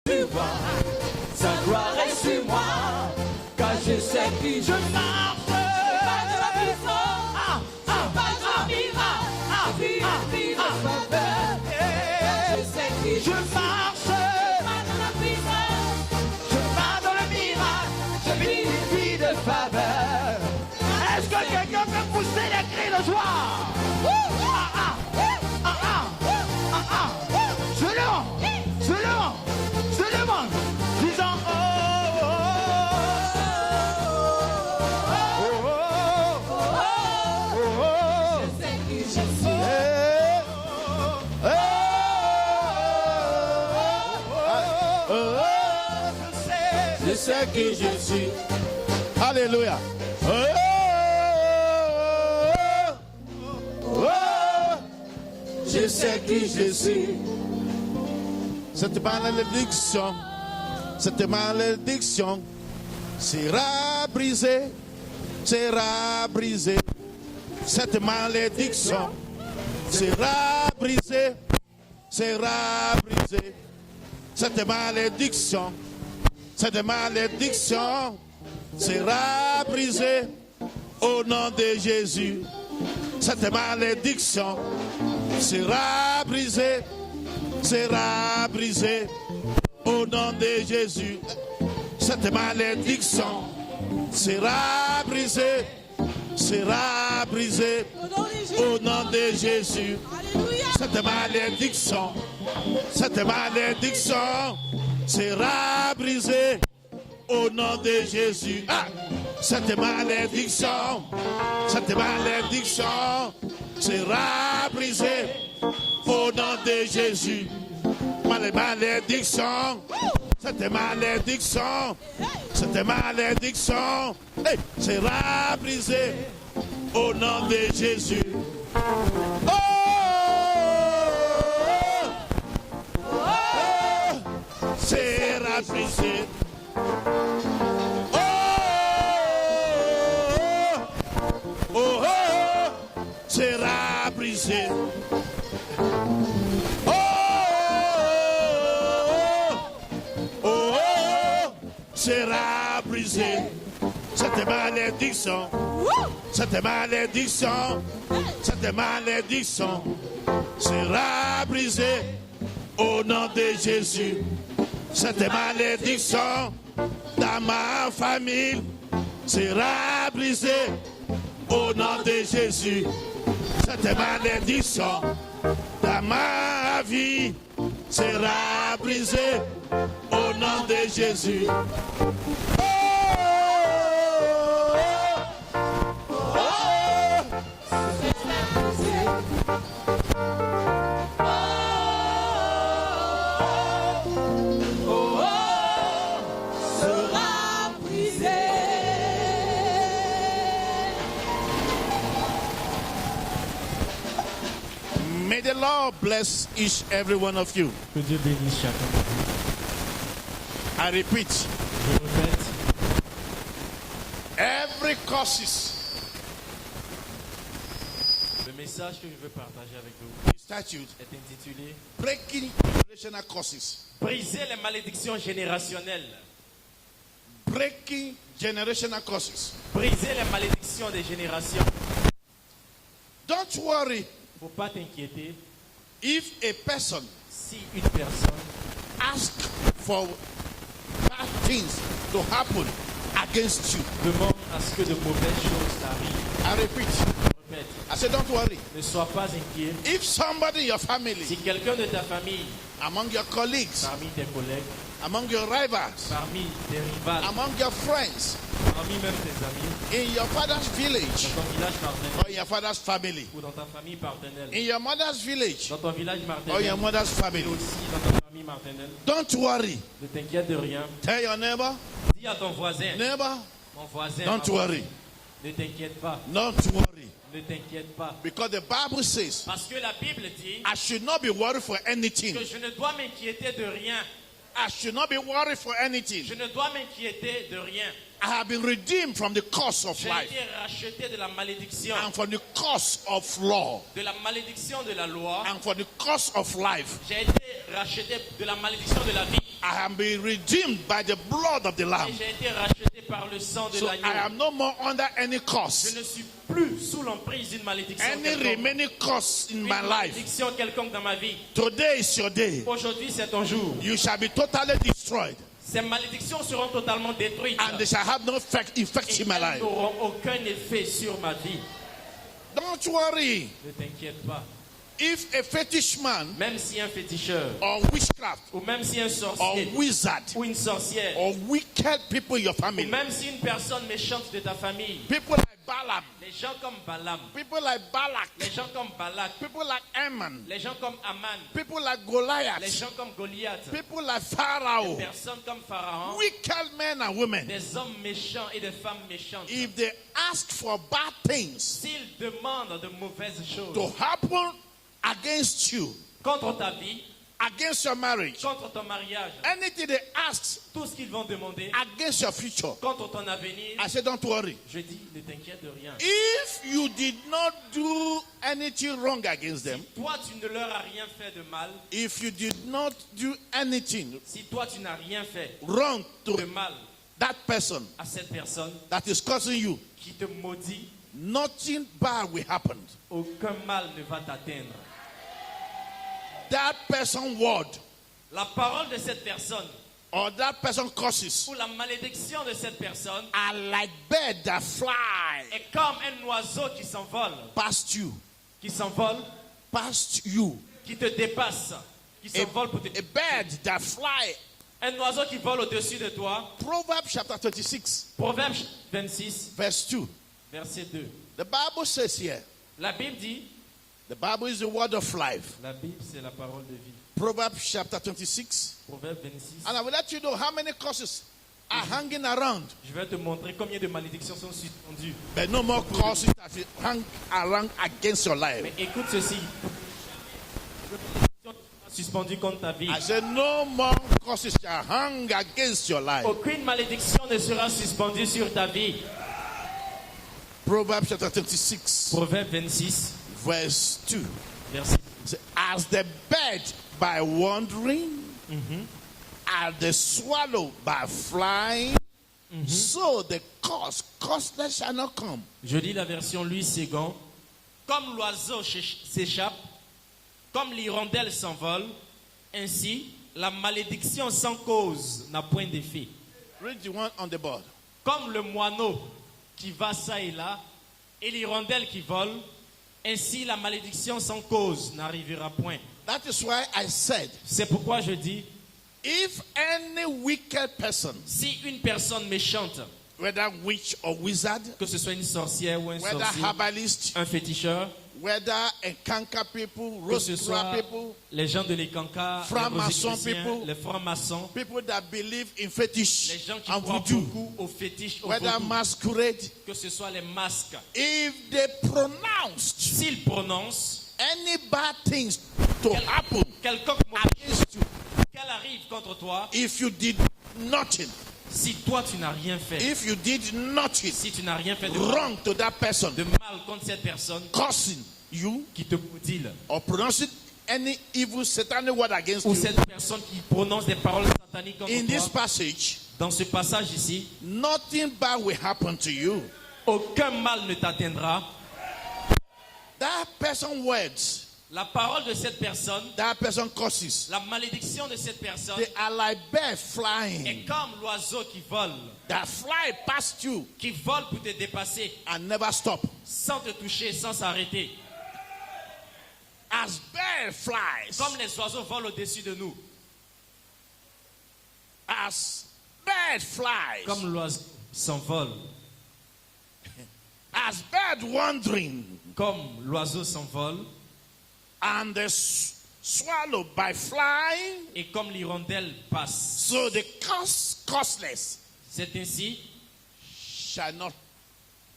sur moi, sa gloire est sur moi, car je sais qui je marche. Pas de la puissance, pas de la miracle, je sais qui je marche. Pas de la puissance, je pars dans le miracle, je vis une vie de faveur. Est-ce que quelqu'un peut pousser les cris de joie? Je le demande, disant je sais qui je suis. Je sais qui je suis. Alléluia. Je sais qui je suis. Cette malédiction sera brisée, sera brisée. Cette malédiction sera brisée, sera brisée. Cette malédiction sera brisée au nom de Jésus. Cette malédiction sera brisée, sera brisée au nom de Jésus. Cette malédiction sera brisée, sera brisée au nom de Jésus. Cette malédiction sera brisée au nom de Jésus. Cette malédiction sera brisée au nom de Jésus. Cette malédiction sera brisée au nom de Jésus. Sera brisée. Sera brisée. Sera brisée. Cette malédiction sera brisée au nom de Jésus. Cette malédiction dans ma famille sera brisée au nom de Jésus. Cette malédiction dans ma vie sera brisée au nom de Jésus. May the Lord bless each every one of you. Que Dieu bénisse chacun de vous. I repeat, Je répète, every causes, le message que je veux partager avec vous statute, est intitulé breaking generational causes. Briser les malédictions générationnelles. Breaking generational causes. Briser les malédictions des générations. Don't worry Faut pas t'inquiéter if a person si une personne asks for bad things to happen against you. demande à ce que de mauvaises choses t'arrivent. I repeat, Répète, I say don't worry. ne sois pas inquiet. If somebody in your Si family, quelqu'un de ta famille, among your colleagues, parmi tes collègues, among your rivals, parmi tes rivales, among your friends, parmi même tes amis, in your father's village dans ton village or maternel in your father's family, ou dans ta famille paternelle, in your mother's village dans ton village or maternel your mother's et family, aussi dans ta famille maternelle, don't worry. ne t'inquiète de rien. Tell your neighbor, Dis à ton voisin, neighbor, mon voisin, don't ma worry. voisine, ne t'inquiète pas, Not worry. ne t'inquiète pas. Because the Bible says, Parce que la Bible dit I should not be worried for anything. que je ne dois m'inquiéter de rien. I should not be worried for anything. Je ne dois m'inquiéter de rien. I have been redeemed from the curse of J'ai life été racheté de la malédiction, and from the curse of law de la malédiction de la loi. and from the curse of life. J'ai été racheté de la malédiction de la vie. I am being redeemed by the blood of the et Lamb. j'ai été racheté par le sang de So I l'agneau. am no more under any Je curse, ne suis plus sous l'emprise d'une malédiction any quelconque. remaining curse in Une my life. malédiction quelconque dans ma vie. Today is your day. Aujourd'hui, c'est ton jour. You shall be totally destroyed, Ces malédictions seront totalement détruites. and they shall have no effect Et in my elles life. n'auront aucun effet sur ma vie. Don't worry. Ne t'inquiète pas. If a fetish man Même si un féticheur, or witchcraft ou même si un or sorcier, wizard ou une sorcière, or wicked people in your ou family, même si une personne méchante de ta famille, people like Balaam, les gens comme Balaam, people like Balak, les gens comme Balak, people like Ammon, les gens comme Aman, people like les Goliath, gens comme Goliath, people like des Pharaoh, personnes comme Pharaon, wicked men and women. des hommes méchants et des femmes méchantes. If they ask for bad things S'ils demandent de mauvaises choses to happen against you, contre ta vie, against your marriage, contre ton mariage, anything they ask tout ce qu'ils vont demander against your future, contre ton avenir, I say, don't worry. je dis, ne t'inquiète de rien. If you did not do anything wrong against them, Toi, tu ne leur as rien fait de mal. if you did not do anything Si toi, tu n'as rien fait wrong de to mal that person à cette personne that is causing you, qui te maudit, nothing bad will happen. aucun mal ne va t'atteindre. That person word La parole de cette personne or that person curses ou la malédiction de cette personne are like birds that fly est comme un oiseau qui s'envole, past you, qui s'envole, past you. qui te dépasse, qui s'envole pour te... A bird that fly. Un oiseau qui vole au-dessus de toi. Proverbs chapter 26, Proverbe 26, verse 2. verset 2. The Bible says here, La Bible dit, the Bible is the word of life. la Bible c'est la parole de vie. Proverbs chapter 26. Proverbe 26. And I will let you know how many curses are hanging around. Je vais te montrer combien de malédictions sont suspendues. But no more curses that will hang around against your life. Mais écoute ceci. Suspendu contre ta vie. I said no more curses shall hang against your life. Aucune malédiction ne sera suspendue sur ta vie. Proverbs chapter 26, Proverbe 26, verse 2. verset. Say, as the bird by wandering, as the swallow by flying, so the causeless shall not come. Je lis la version Louis Ségon. Comme l'oiseau s'échappe, comme l'hirondelle s'envole, ainsi la malédiction sans cause n'a point d'effet. Read the one on the board. Comme le moineau qui va ça et là, et l'hirondelle qui vole, ainsi la malédiction sans cause n'arrivera point. That is why I said, C'est pourquoi je dis, if any wicked person, si une personne méchante, whether witch or wizard, que ce soit une sorcière ou un whether sorcier, herbalist, un féticheur, whether Enkanka people, que ce soit Rosicra people, les gens de l'Ekanka, les Francs-maçons Rosicruciens, people, les francs-maçons, people that believe in les fetish gens qui and croient voodoo, beaucoup aux fétiches, au whether vaudou, masquerade, que ce soit les masques. if they pronounced S'ils prononcent any bad things to happen quelconque mauvaise chose, against you, qu'elle arrive contre toi, if you did nothing, si toi tu n'as rien fait, if you did nothing si tu n'as rien fait de wrong to that person, de mal contre cette personne causing you qui te maudit, or pronouncing any evil satanic word against ou you, cette personne qui prononce des paroles sataniques contre in this toi, passage, dans ce passage ici, nothing bad will happen to you. aucun mal ne t'atteindra. That person words, La parole de cette personne, that person curses, la malédiction de cette personne they are like birds est flying comme l'oiseau qui vole, that fly past you qui vole pour te dépasser, and never stop. sans te toucher, sans s'arrêter. As bird flies, Comme les oiseaux volent au-dessus de nous, as bird flies, comme l'oiseau s'envole, as bird wandering, comme l'oiseau s'envole, and the swallow by flying, et comme l'hirondelle passe. so the causeless C'est ainsi, shall not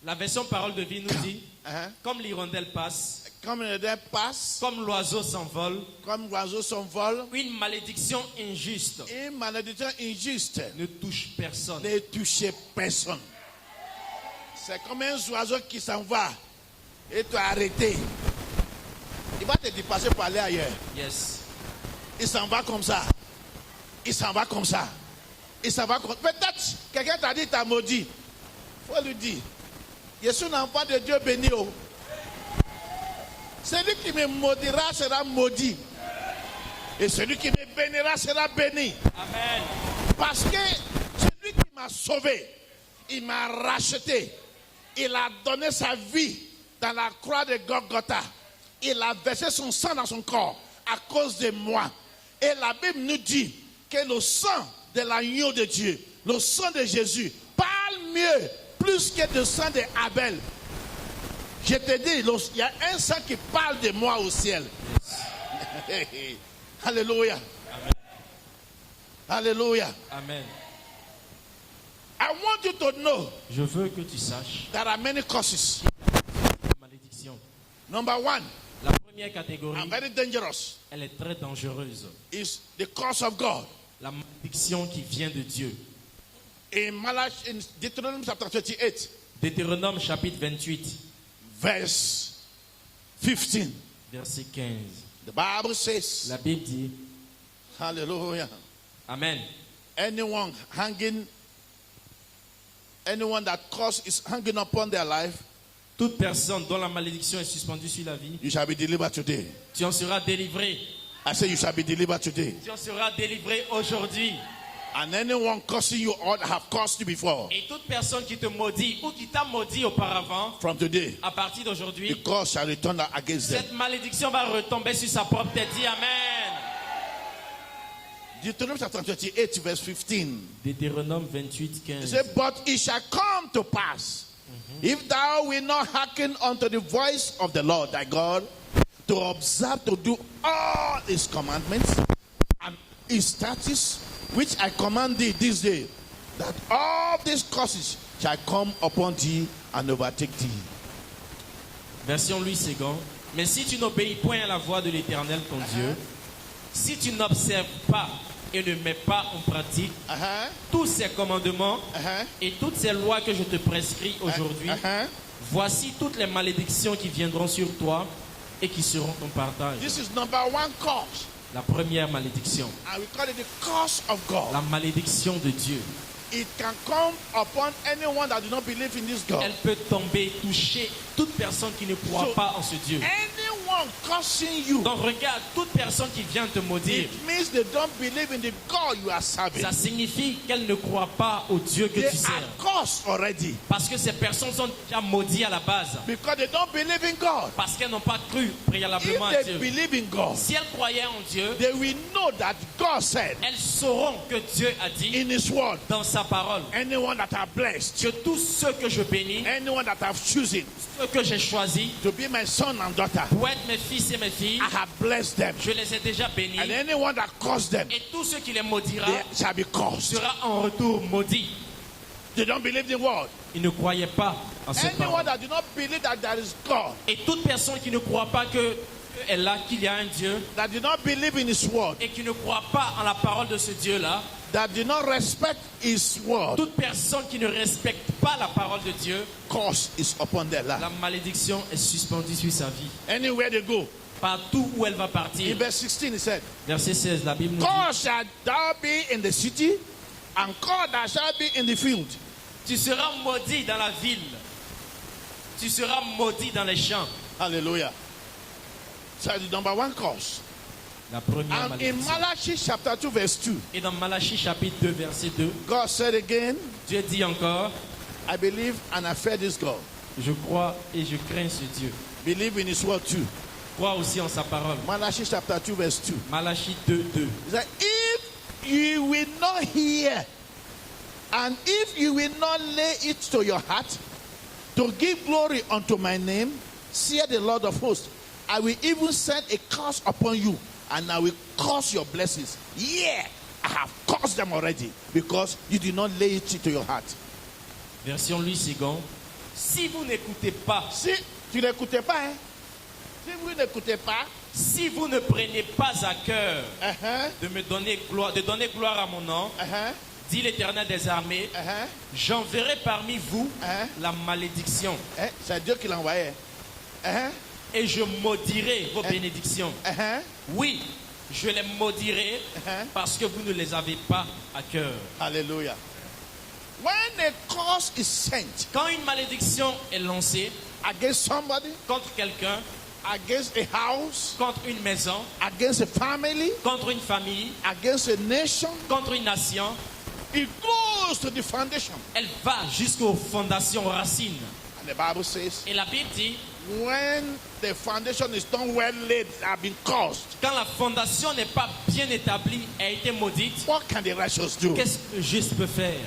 la version parole de vie nous dit, uh-huh, comme l'hirondelle passe, come in the pass, comme l'oiseau s'envole, comme l'oiseau s'envole, une malédiction injuste une malédiction injuste ne touche personne. ne touche personne. C'est comme un oiseau qui s'en va et tu as arrêté. Il va te dépasser pour aller ailleurs. Yes. Il s'en va comme ça. il s'en va comme ça. Il s'en va comme... Peut-être quelqu'un t'a dit, t'as maudit. Il faut lui dire, je suis un enfant de Dieu béni. Oh. Celui qui me maudira sera maudit. Et celui qui me bénira sera béni. Amen. Parce que celui qui m'a sauvé, il m'a racheté. Il a donné sa vie dans la croix de Golgotha. Il a versé son sang dans son corps à cause de moi. Et la Bible nous dit que le sang de l'agneau de Dieu, le sang de Jésus, parle mieux, plus que le sang d'Abel. Je te dis, il y a un sang qui parle de moi au ciel. Alléluia. Amen. Alléluia. Amen. I want you to know Je veux que tu saches there are many causes. la malédiction. Number one, La première catégorie, and very dangerous, elle est très dangereuse. is the curse of God. La malédiction qui vient de Dieu. In Deuteronomy chapter 28, Deutéronome chapitre 28, verse 15, verset 15. the Bible says, La Bible dit, hallelujah, Amen. anyone that curse is hanging upon their life, Toute personne dont la malédiction est suspendue sur la vie, you shall be delivered today. tu en seras délivré. I say you shall be delivered today. Tu en seras délivré aujourd'hui. And anyone cursing you or have cursed you before, Et toute personne qui te maudit ou qui t'a maudit auparavant, from today, à partir d'aujourd'hui, the curse shall return against them. cette malédiction va retomber sur sa propre tête. Dis Amen. Deuteronomy chapter 28, verse 15. Deutéronome 28, He 15. said, but it shall come to pass, if thou wilt not hearken unto the voice of the Lord thy God, to observe to do all his commandments and his statutes, which I command thee this day, that all these curses shall come upon thee and overtake thee. Version Louis II. Mais si tu n'obéis point à la voix de l'Éternel ton Dieu, si tu n'observes pas et ne mets pas en pratique tous ces commandements et toutes ces lois que je te prescris aujourd'hui, voici toutes les malédictions qui viendront sur toi et qui seront ton partage. This is number one curse. La première malédiction, And we call it the curse of God. la malédiction de Dieu. It can come upon anyone that do not believe in this God. Elle peut tomber, toucher toute personne qui ne croit So, pas en ce Dieu. Anyone cursing you, Donc regarde, toute personne qui vient te maudire, it means they don't believe in the God you are serving. ça signifie qu'elle ne croit pas au Dieu que They tu are sers. cursed already Parce que ces personnes sont déjà maudites à la base. because they don't believe in God. Parce qu'elles n'ont pas cru préalablement à If they Dieu. believe in God, Si elles croyaient en Dieu, they will know that God said elles sauront que Dieu a dit in His word, dans sa parole anyone that are blessed, que tous ceux que je bénis, anyone that have chosen ceux que j'ai choisis to be my son and daughter, pour être mes fils et mes filles, I have blessed them. je les ai déjà bénis. And anyone that cursed them, Et tous ceux qui les maudira they shall be cursed. sera en retour maudit. They don't believe the word. Ils ne croyaient pas en cette Anyone parole. that do not believe that there is God, Et toute personne qui ne croit pas que est là, qu'il y a un Dieu, that do not believe in His word, et qui ne croit pas en la parole de ce Dieu-là, that do not respect His word, toute personne qui ne respecte pas la parole de Dieu, curse is upon their life. la malédiction est suspendue sur sa vie. Anywhere they go. Partout où elle va In partir. verse 16 he said, Verset 16, la Bible nous dit, cursed shall thou be in the city, and cursed thou shalt be in the field. tu seras maudit dans la ville. Tu seras maudit dans les champs. Hallelujah. So the number one curse. La première And in malédiction. Malachi chapter 2 verse 2, Et dans Malachie chapitre 2, verset 2, God said again, Dieu dit encore, I believe and I fear this God. je crois et je crains ce Dieu. Believe in His word too. Crois aussi en sa parole. Malachi chapter 2 verse 2. Malachie 2, 2. He said, if you will not hear, and if you will not lay it to your heart, to give glory unto my name, saith the Lord of hosts, I will even send a curse upon you, and I will curse your blessings. Yeah, I have cursed them already, because you did not lay it to your heart. Version Louis II. Si vous n'écoutez pas, Si tu n'écoutais pas, hein? Si vous n'écoutez pas, si vous ne prenez pas à cœur uh-huh, de me donner gloire à mon nom, uh-huh, dit l'Éternel des armées, uh-huh, j'enverrai parmi vous Hein? la malédiction hein, c'est Dieu qui l'a envoyé. Uh-huh, et je maudirai vos bénédictions. uh-huh. Oui, Je les maudirai parce que vous ne les avez pas à cœur. Hallelujah. When a curse is sent Quand une malédiction est lancée against somebody, contre quelqu'un, against a house, contre une maison, against a family, contre une famille, against a nation, contre une nation, it goes to the foundation. elle va jusqu'aux fondations, aux racines. And the Bible says, Et la Bible dit, when the foundation is not well laid, have been caused, quand la fondation n'est pas bien établie, a été maudite, what can the righteous do? qu'est-ce que le juste peut faire?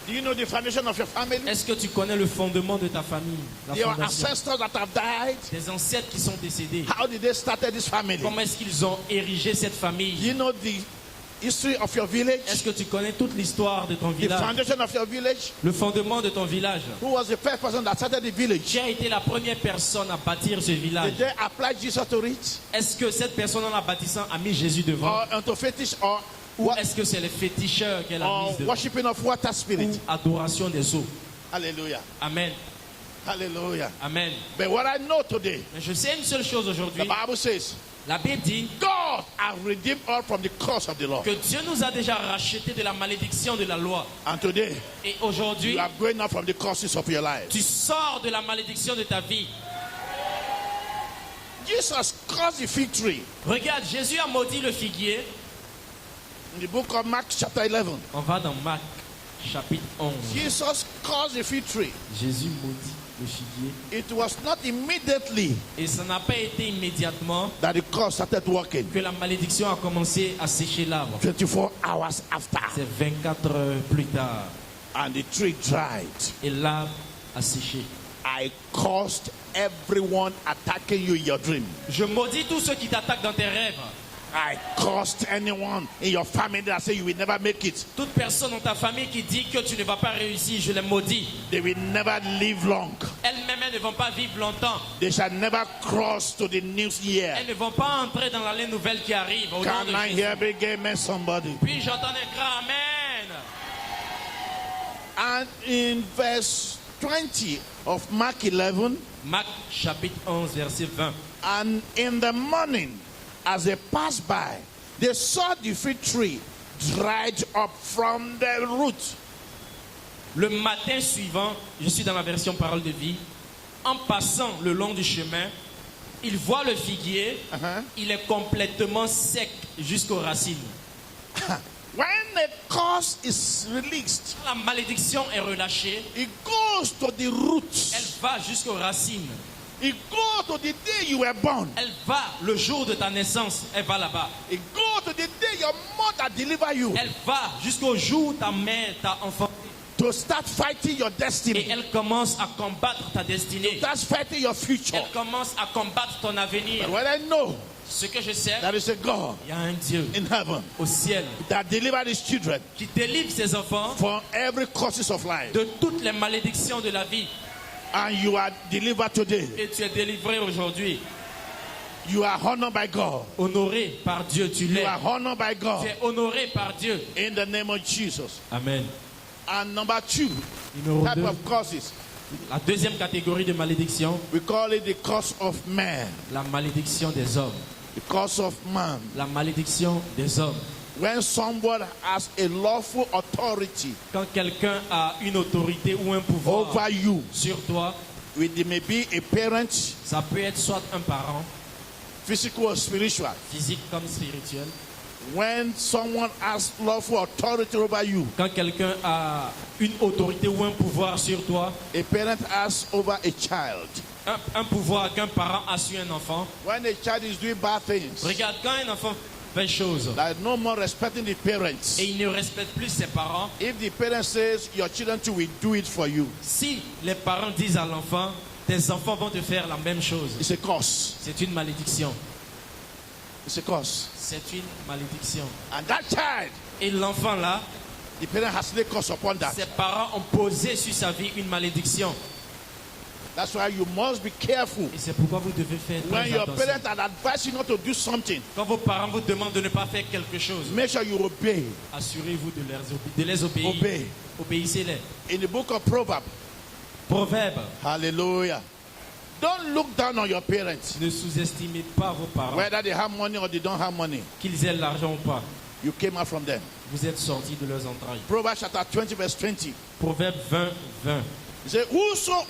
Do you know the foundation of your family? Est-ce que tu connais le fondement de ta famille? La Your fondation. ancestors that have died, Des ancêtres qui sont décédés. how did they start this family? Comment est-ce qu'ils ont érigé cette Do famille? you know the history of your village? Est-ce que tu connais toute l'histoire de ton The village? foundation of your village? Le fondement de ton village. Who was the first person that started the village? Qui a été la première personne à bâtir ce village? Did they apply Jesus to it? Est-ce que cette personne en la bâtissant a mis Jésus devant? Or unto fetish or, Ou est-ce que c'est les féticheurs qu'elle a mis devant? worshipping of water spirit? Ou adoration des eaux? Hallelujah. Amen. Hallelujah. Amen. But what I know today, Mais je sais une seule chose the aujourd'hui. Bible says, La Bible dit God has redeemed us from the curse of the law. que Dieu nous a déjà rachetés de la malédiction de la loi. And today, Et aujourd'hui, you are going out from the curses of your life. tu sors de la malédiction de ta vie. Jesus caused the fig tree. Regarde, Jésus a maudit le figuier. In the book of Mark chapter 11, On va dans Marc chapitre 11. Jesus caused the fig tree. Jésus maudit le figuier. It was not immediately Et ça n'a pas été immédiatement that the curse started working. que la malédiction a commencé à sécher l'arbre. 24 hours after, C'est 24 heures plus tard. and the tree dried. Et l'arbre a séché. I caused everyone attacking you in your dream. Je maudis tous ceux qui t'attaquent dans tes rêves. I caused anyone in your family that say you will never make it. Toute personne dans ta famille qui dit que tu ne vas pas réussir, je les maudis. They will never live long. Elles-mêmes, elles ne vont pas vivre longtemps. They shall never cross to the new year. Elles ne vont pas entrer dans l'année nouvelle qui arrive. Au nom Can de I Jésus. hear big amen, somebody? Puis j'entends un grand Amen. And in verse 20 of Mark 11, Marc chapitre 11, verset 20. and in the morning, as they passed by, they saw the fig tree dried up from the root. Le matin suivant, je suis dans la version Parole de vie, en passant le long du chemin, ils voient le figuier, il est complètement sec jusqu'aux racines. When the curse is released, Quand la malédiction est relâchée, it goes to the elle roots. va jusqu'aux racines. It goes to the day you were born. Elle va le jour de ta naissance, elle va là-bas. It goes to the day your mother delivered you Elle va jusqu'au jour où ta mère t'a enfanté. to start fighting your Et destiny. elle commence à combattre ta destinée. Start fighting your future. Elle commence à combattre ton avenir. But when I know Ce que je sais, there is a God il y a un Dieu in heaven au ciel that delivered his children qui délivre ses enfants from every curses of life, de toutes les malédictions de la vie. and you are delivered today. Et tu es délivré aujourd'hui. You are honored by God. Honoré par Dieu, tu You l'es. are honored by Tu God es honoré par Dieu. in the name of Jesus. Amen. And number two Numéro type 2, of curses, la deuxième catégorie de malédiction, we call it the curse of man. la malédiction des hommes. The curse of man. La malédiction des hommes. When someone has a lawful authority Quand quelqu'un a une autorité ou un pouvoir over you, sur toi, it may be a parent, ça peut être soit un parent, physical or spiritual. physique comme spirituel. When someone has lawful authority over you, Quand quelqu'un a une autorité ou un pouvoir sur toi, a parent has over a child. un pouvoir qu'un parent a sur un enfant. When a child is doing bad things, Regarde, quand un enfant fait chose like no more respecting the parents. et il ne respecte plus ses parents, If the parent says your children too will do it for you, si les parents disent à l'enfant, tes enfants vont te faire la même chose, it's a curse. c'est une malédiction. It's a curse. C'est une malédiction. And that child, Et l'enfant là, the parent has laid curse upon that. ses parents ont posé sur sa vie une malédiction. That's why you must be careful. Et c'est pourquoi vous devez faire When très your attention. parents are advising you not to do something, Quand vos parents vous demandent de ne pas faire quelque chose, make sure you obey. assurez-vous de les obéir. Obey. Obéissez-les. In the book of Proverbs, Proverbe, hallelujah. Don't look down on your parents. Ne sous-estimez pas vos parents. Whether they have money or they don't have money. Qu'ils aient l'argent ou pas. You came out from them. Vous êtes sortis de leurs entrailles. Proverbs chapter 20 verse 20. Proverbe 20, 20. He said, whoso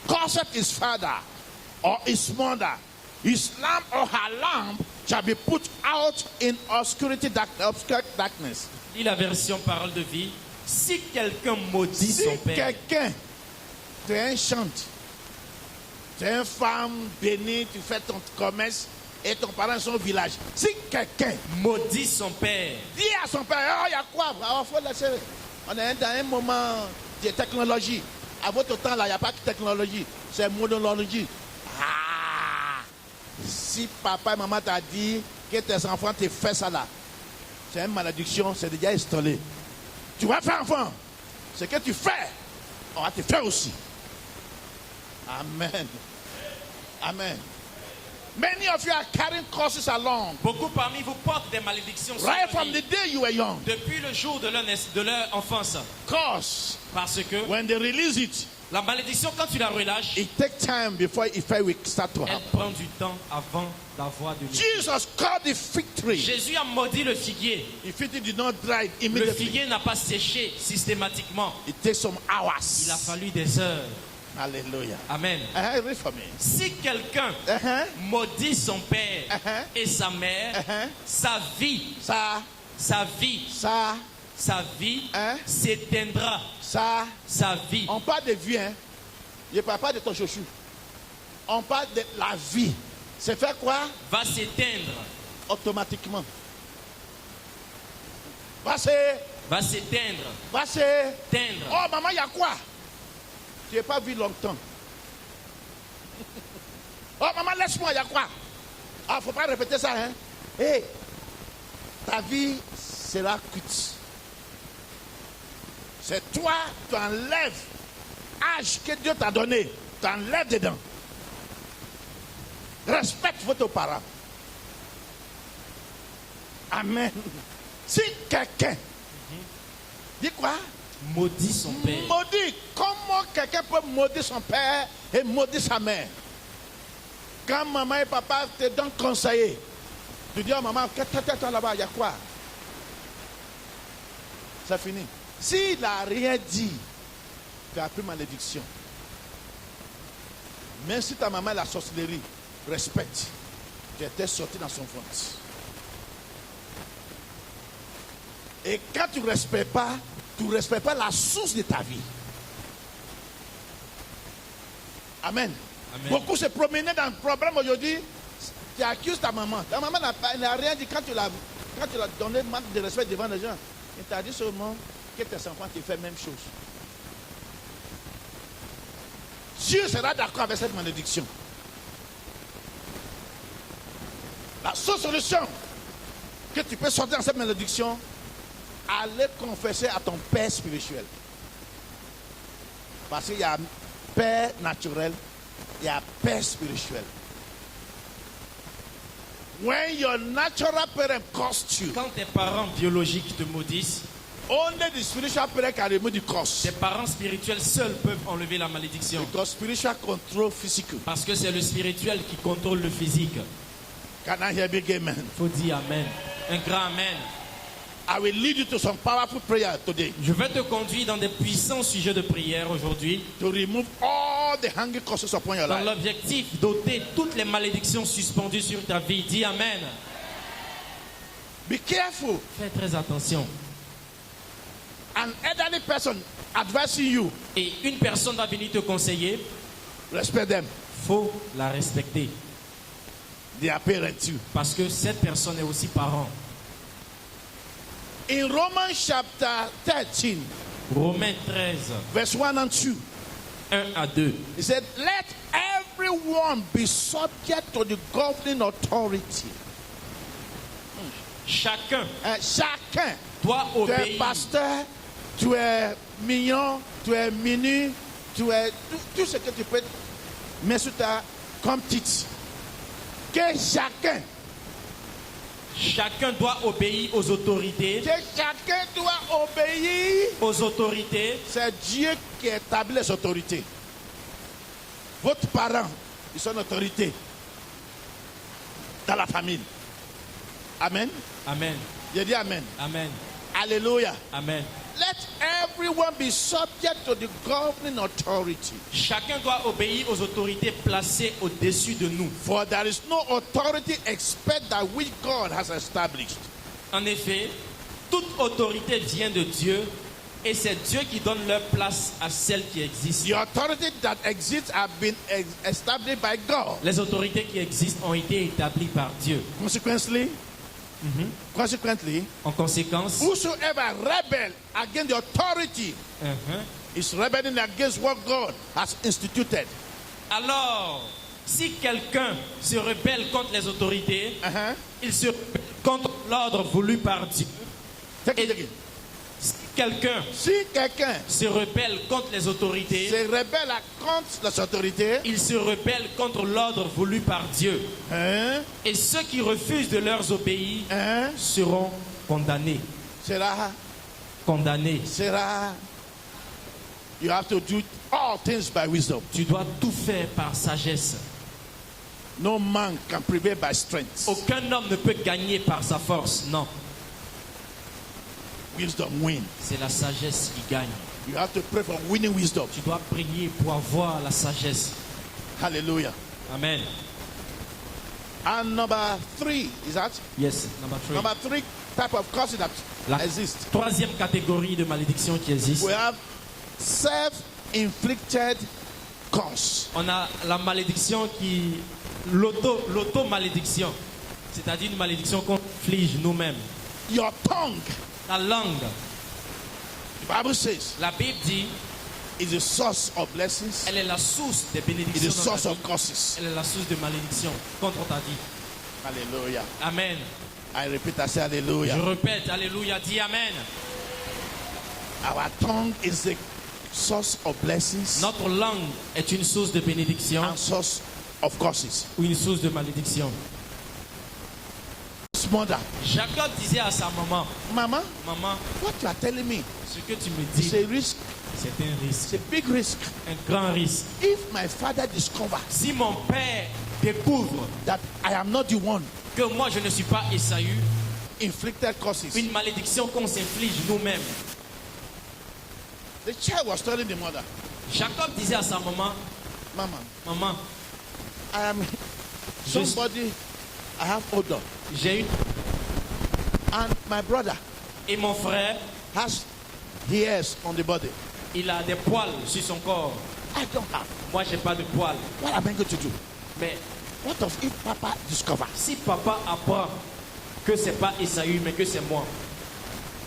curseth his father or his mother, his lamp or her lamp shall be put out in obscure darkness. Lis la version parole de vie. Si quelqu'un maudit Si son père, quelqu'un, tu es un chante, tu es une femme bénie, tu fais ton commerce et ton parent est son village. Si quelqu'un maudit son père, dit à son père, oh, il y a quoi? Il faut laisser. On est dans un moment de technologie. À votre temps, là, il n'y a pas de technologie. C'est monologie. Ah! Si papa et maman t'ont dit que tes enfants te font ça là, c'est une malédiction, c'est déjà installé. Tu vas faire enfant. Ce que tu fais, on va te faire aussi. Amen. Amen. Many of you are carrying curses along. Beaucoup parmi vous portent des malédictions sur Right leur from vie the day you were young. depuis le jour de leur enfance. Cause, Parce que when they release it, la malédiction, quand tu la relâches, it takes time before effect will start to elle happen. prend du temps avant d'avoir de l'effet. Jesus called the fig tree. Jésus a maudit le figuier. If it did not dry Le immediately, figuier n'a pas séché systématiquement. it takes some Il a hours. fallu des heures. Hallelujah. Amen. Read for me. Si quelqu'un maudit son père et sa mère, sa vie s'éteindra. Sa vie. On parle de vie, hein. Je ne parle pas de ton chouchou. On parle de la vie. C'est faire quoi? Va s'éteindre. Automatiquement. Va s'éteindre. Teindre. Oh, maman, il y a quoi? Tu n'as pas vu longtemps. Oh, maman, laisse-moi, il y a quoi? Ah, il ne faut pas répéter ça, hein? Hé, ta vie sera cuite. C'est toi, tu enlèves l'âge que Dieu t'a donné. Tu enlèves dedans. Respecte votre parent. Amen. Si quelqu'un dit quoi? Maudit son père. Maudit. Comment quelqu'un peut maudire son père et maudire sa mère? Quand maman et papa te donnent conseiller, tu dis à maman, toi là-bas, il y a quoi? C'est fini. S'il n'a rien dit, tu as pris malédiction. Même si ta maman est la sorcellerie, respecte. Tu étais sorti dans son ventre. Et quand tu ne respectes pas la source de ta vie. Amen. Amen. Beaucoup se promenaient dans le problème aujourd'hui. Tu accuses ta maman. Ta maman n'a rien dit quand tu l'as donné manque de respect devant les gens. Il t'a dit seulement que tes enfants te font la même chose. Dieu sera d'accord avec cette malédiction. La seule solution que tu peux sortir dans cette malédiction, aller confesser à ton père spirituel. Parce qu'il y a père naturel, il y a père spirituel. When your natural parent curses you, Quand tes parents biologiques te maudissent, only the spiritual parent can remove the curse. tes parents spirituels seuls peuvent enlever la malédiction. Because spiritual control physical. Parce que c'est le spirituel qui contrôle le physique. Can I hear big amen? Faut dire Amen. Un grand Amen. I will lead you to some powerful prayer today Je vais te conduire dans des puissants sujets de prière aujourd'hui, to remove all the hanging curses upon your dans life. l'objectif d'ôter toutes les malédictions suspendues sur ta vie. Dis Amen. Be careful. Fais très attention. An elderly person advising you, Et une personne va venir te conseiller, respect them. faut la respecter. They are parents too. Parce que cette personne est aussi parent. In Romans chapter 13, Romains 13, verse 1 and 2, 1 à 2. he said, let everyone be subject to the governing authority. Chacun Chacun. doit Tu es obéir. pasteur, tu es mignon, tu es minu, tu es tout ce que tu peux mettre sur ta comme titre. Que chacun Chacun doit obéir aux autorités. doit obéir. Aux autorités. C'est Dieu qui établit les autorités. Votre parent, ils sont une autorité dans la famille. Amen. Amen. J'ai dit Amen. Amen. Alléluia. Amen. Let everyone be subject to the governing authority. Chacun doit obéir aux autorités placées au-dessus de nous. For there is no authority except that which God has established. En effet, toute autorité vient de Dieu et c'est Dieu qui donne leur place à celles qui existent. The authority that exists have been established by God. Les autorités qui existent ont été établies par Dieu. Consequently, En conséquence, whosoever rebel against the authority is rebelling against what God has instituted. alors, si quelqu'un se rebelle contre les autorités, il se rebelle contre l'ordre voulu par Dieu. Take it again. Si quelqu'un Si quelqu'un se rebelle contre les autorités, se rebelle contre les autorités, il se rebelle contre l'ordre voulu par Dieu. Et ceux qui refusent de leur obéir seront condamnés. Condamnés. You have to do all things by wisdom. Tu dois tout faire par sagesse. No man can prevail by strength. Aucun homme ne peut gagner par sa force. Non, Wisdom win. c'est la sagesse qui gagne. You have to pray for winning wisdom. Tu dois prier pour avoir la sagesse. Hallelujah. Amen. And number 3 is that? Yes, number 3. Number 3 type of curses that La exist. troisième catégorie de malédiction qui existe. We have self-inflicted curse. On a la malédiction qui... L'auto-malédiction. C'est-à-dire une malédiction qu'on inflige nous-mêmes. Your tongue, La langue. the Bible says, La Bible dit, is the source of blessings. elle est la source des It is bénédictions. the dans source ta of vie. curses. Elle est la source de malédiction contre ta vie. Hallelujah. Amen. I repeat, I say Je hallelujah. répète, alléluia, dis Amen. Our tongue is the source of blessings Notre langue est une source de bénédiction and source of curses. ou une source de malédiction. His mother, Jacob disait à sa maman, Mama, maman, what you are telling me ce que tu me is dis, a risk. c'est un It's risque, a big risk. un grand risque. If my father discovers Si mon père découvre that I am not the one que moi je ne suis pas Ésaü, inflicted curses, une malédiction qu'on s'inflige nous-mêmes. the child was telling the mother, Jacob disait à sa maman, Mama, maman, I am somebody, I have odor, j'ai une... and my brother Et mon frère, has hairs on the body. il a des poils sur son corps. I don't have. Moi, j'ai pas de poils. What am I going to do? Mais What of if Papa discovers? si papa apprend que c'est pas Ésaü, mais que c'est moi.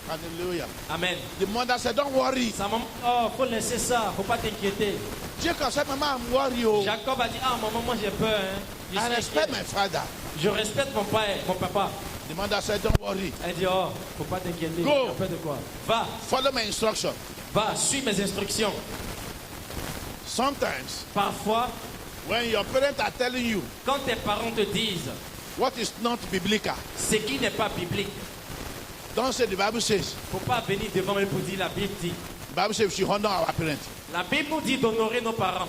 Hallelujah. Amen. The mother said, don't worry. Sa maman, oh, faut laisser ça, faut pas t'inquiéter. Jacob said, Mama, I'm worried. Oh. Jacob a dit, ah, maman, moi j'ai peur. Hein. Je I suis respect inquiet. my father. Je respecte mon père, mon papa. The mother said, don't worry. Elle dit, oh, faut pas t'inquiéter. Go. T'as peur de quoi? Va, Follow my instruction. va, suis mes instructions. Sometimes, Parfois, when your parents are telling you quand tes parents te disent what is not biblical, ce qui n'est pas biblique, don't say the Bible says. faut pas venir devant eux pour dire la Bible dit. The Bible says we should honor our parents. La Bible nous dit d'honorer nos parents.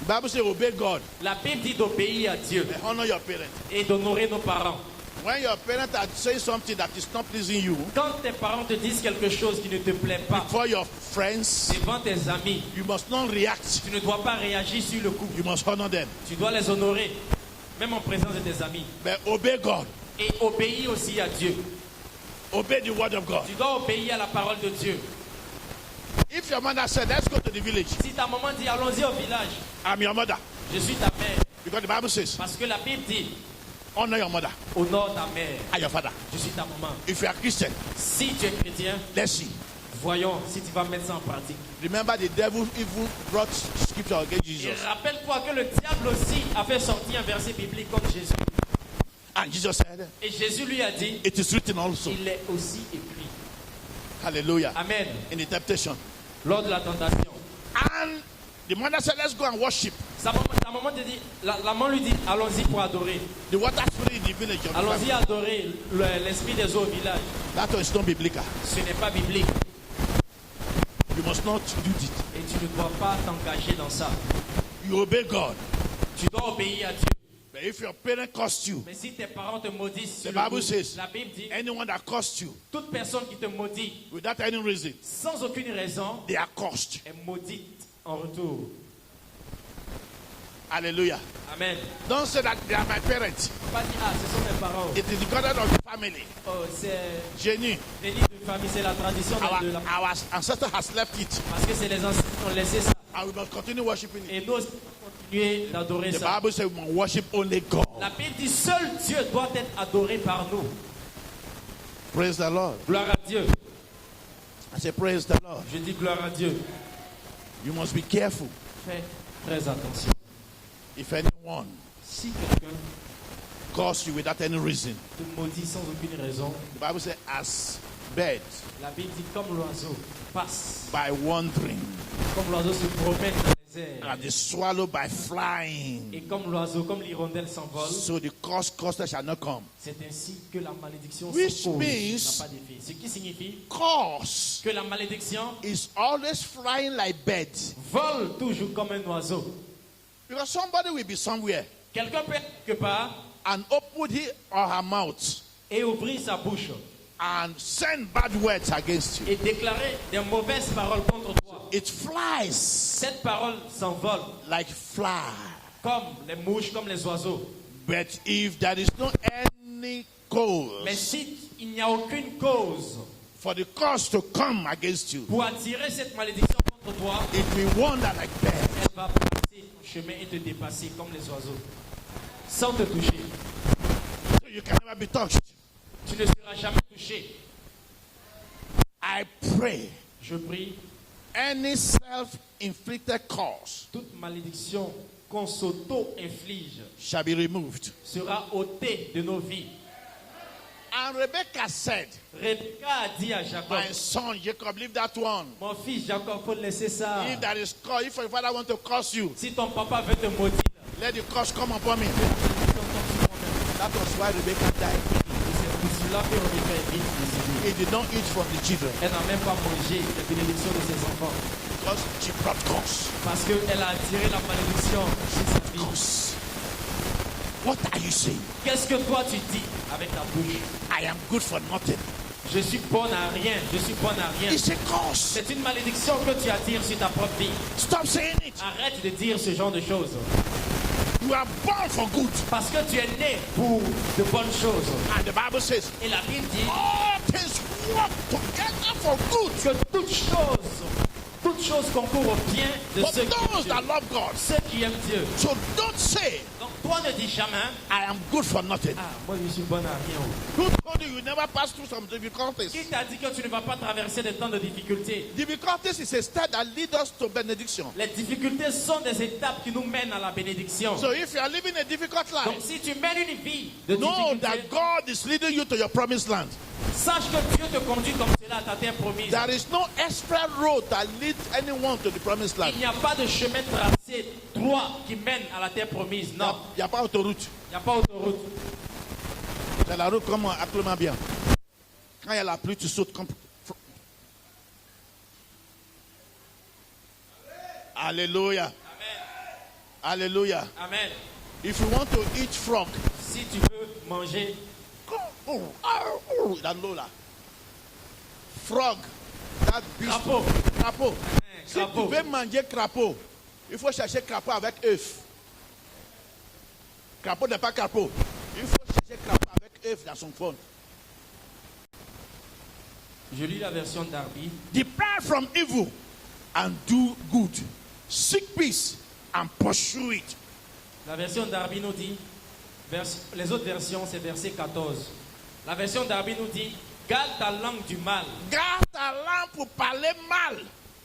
The Bible says obey God La Bible dit d'obéir à Dieu and honor your parents. et d'honorer nos parents. When your parents are saying something that is not pleasing you, Quand tes parents te disent quelque chose qui ne te plaît pas before your friends, devant tes amis, you must not react. tu ne dois pas réagir sur le coup. You must honor them. Tu dois les honorer, même en présence de tes amis. But obey God. Et obéir aussi à Dieu. Obey the word of God. Tu dois obéir à la parole de Dieu. If your mother said, let's go to the village, Si ta maman dit allons-y au village, I'm your mother. je suis ta mère. Because the Bible says, Parce que la Bible dit honor your mother honore ta mère. and your father. Je suis ta maman. If you are Christian, Si tu es chrétien, let's see. voyons si tu vas mettre ça en pratique. Remember the devil even brought scripture against Et Jesus. rappelle-toi que le diable aussi a fait sortir un verset biblique contre Jésus. And Jesus said, Et Jésus lui a dit, it is written also. il est aussi écrit. Hallelujah. Amen. In the temptation. Lors de la tentation. And the mother said, let's go and worship. Ta maman te dit, la maman lui dit, allons-y pour adorer. The water spirit in the village. Of the Allons-y family. adorer l'esprit des eaux au village. That one is not biblical. Ce n'est pas biblique. You must not do it. Et tu ne dois pas t'engager dans ça. you obey God. Tu dois obéir à Dieu. But if your parent cursed you, Mais si tes parents te maudissent sur the le Bible coup, says, la Bible dit, anyone that cursed you toute personne qui te maudit without any reason, sans aucune raison they are cursed. est maudite en retour. Hallelujah. Amen. Don't say that they are my parents. Faut pas dire, ah, ce sont mes parents. It is the God of the family. Oh, c'est Génie. béni de famille, c'est la tradition de la... Our ancestor has left it. Parce que c'est les anciens qui ont laissé ça. And we must continue worshiping it. Et nous aussi, continuer d'adorer The ça. Bible says we must worship only God. La Bible dit, seul Dieu doit être adoré par nous. Praise the Lord. Gloire à Dieu. I say praise the Lord. Je dis gloire à Dieu. You must be careful. Fais très attention. If anyone Si quelqu'un curses you without any reason, te maudit sans aucune raison, the Bible says as birds la Bible dit comme l'oiseau passe, by wandering, comme l'oiseau se promène dans les airs, and the swallow by flying, et comme l'oiseau, comme l'hirondelle s'envole, so the curse shall not come. c'est ainsi que la malédiction Which s'impose, means- n'a pas d'effet. Ce qui signifie Curse que la malédiction is always flying like birds. vole toujours comme un oiseau. Because somebody will be somewhere Quelqu'un peut être quelque part and open his or her mouth et ouvrir sa bouche and send bad words against you. et déclarer des mauvaises paroles contre toi. It flies Cette parole s'envole like fly. comme les mouches, comme les oiseaux. But if there is no any cause Mais si il n'y a aucune cause for the curse to come against you, pour attirer cette malédiction contre toi, it will wander like birds. elle va passer ton chemin et te dépasser comme les oiseaux, sans te toucher. So you can never be touched. Tu ne seras jamais touché. I pray Je prie, any self-inflicted curse toute malédiction qu'on s'auto-inflige shall be removed. sera ôtée de nos vies. And Rebecca said, Rebecca a dit à Jacob, my son Jacob, leave that one. mon fils Jacob, faut laisser ça. If there is curse, if your father want to curse you, Si ton papa veut te maudire, let the curse come upon me. That was why Rebecca died. c'est pour cela que Rebecca est vite décédée. He did not eat from the children Elle n'a même pas mangé les bénédictions de ses enfants. because she brought curse. Parce qu'elle a attiré la malédiction sur sa vie. Curse. What are you saying? Qu'est-ce que toi tu dis avec ta bouche? I am good for nothing. Je suis bonne à rien, je suis bonne à rien. It's a curse. C'est une malédiction que tu attires sur ta propre vie. Stop saying it. Arrête de dire ce genre de choses. You are born for good. Parce que tu es né pour de bonnes choses. And the Bible says, Et la Bible dit all things work together for good. que toutes choses concourent au bien de For ceux qui aiment those Dieu. that love God. Ceux qui aiment Dieu. So don't say, Donc toi ne dis jamais, I am good for nothing. ah, moi je suis bonne à rien. Who told you you never pass through some difficulties? Qui t'a dit que tu ne vas pas traverser des temps de difficultés? Difficulties is a step that leads us to benediction. Les difficultés sont des étapes qui nous mènent à la bénédiction. So if you are living a difficult Donc life, si tu mènes une vie de know difficulté, that God is leading you to your promised land. sache que Dieu te conduit comme cela à ta terre promise. There is no extra road that leads anyone to the promised land. Il n'y a pas de chemin tracé droit qui mène à la terre promise. Non, Il n'y a pas autoroute. il n'y a pas autoroute. C'est la route comme actuellement bien. Quand il y a la pluie, tu sautes comme... Alléluia. Alléluia. Amen. If you want to eat frog, Si tu veux manger that low là. Frog, that beast. crapaud, Crapaud. Si tu crapaud. veux manger crapaud, il faut chercher crapaud avec œuf. Crapaud n'est pas crapaud. Il faut chercher crapaud avec œuf dans son fond. Je lis la version d'Arby. Depart from evil and do good. Seek peace and pursue it. La version d'Arby nous dit, les autres versions c'est verset 14. La version d'Arby nous dit, garde ta langue du mal Garde ta langue pour parler mal.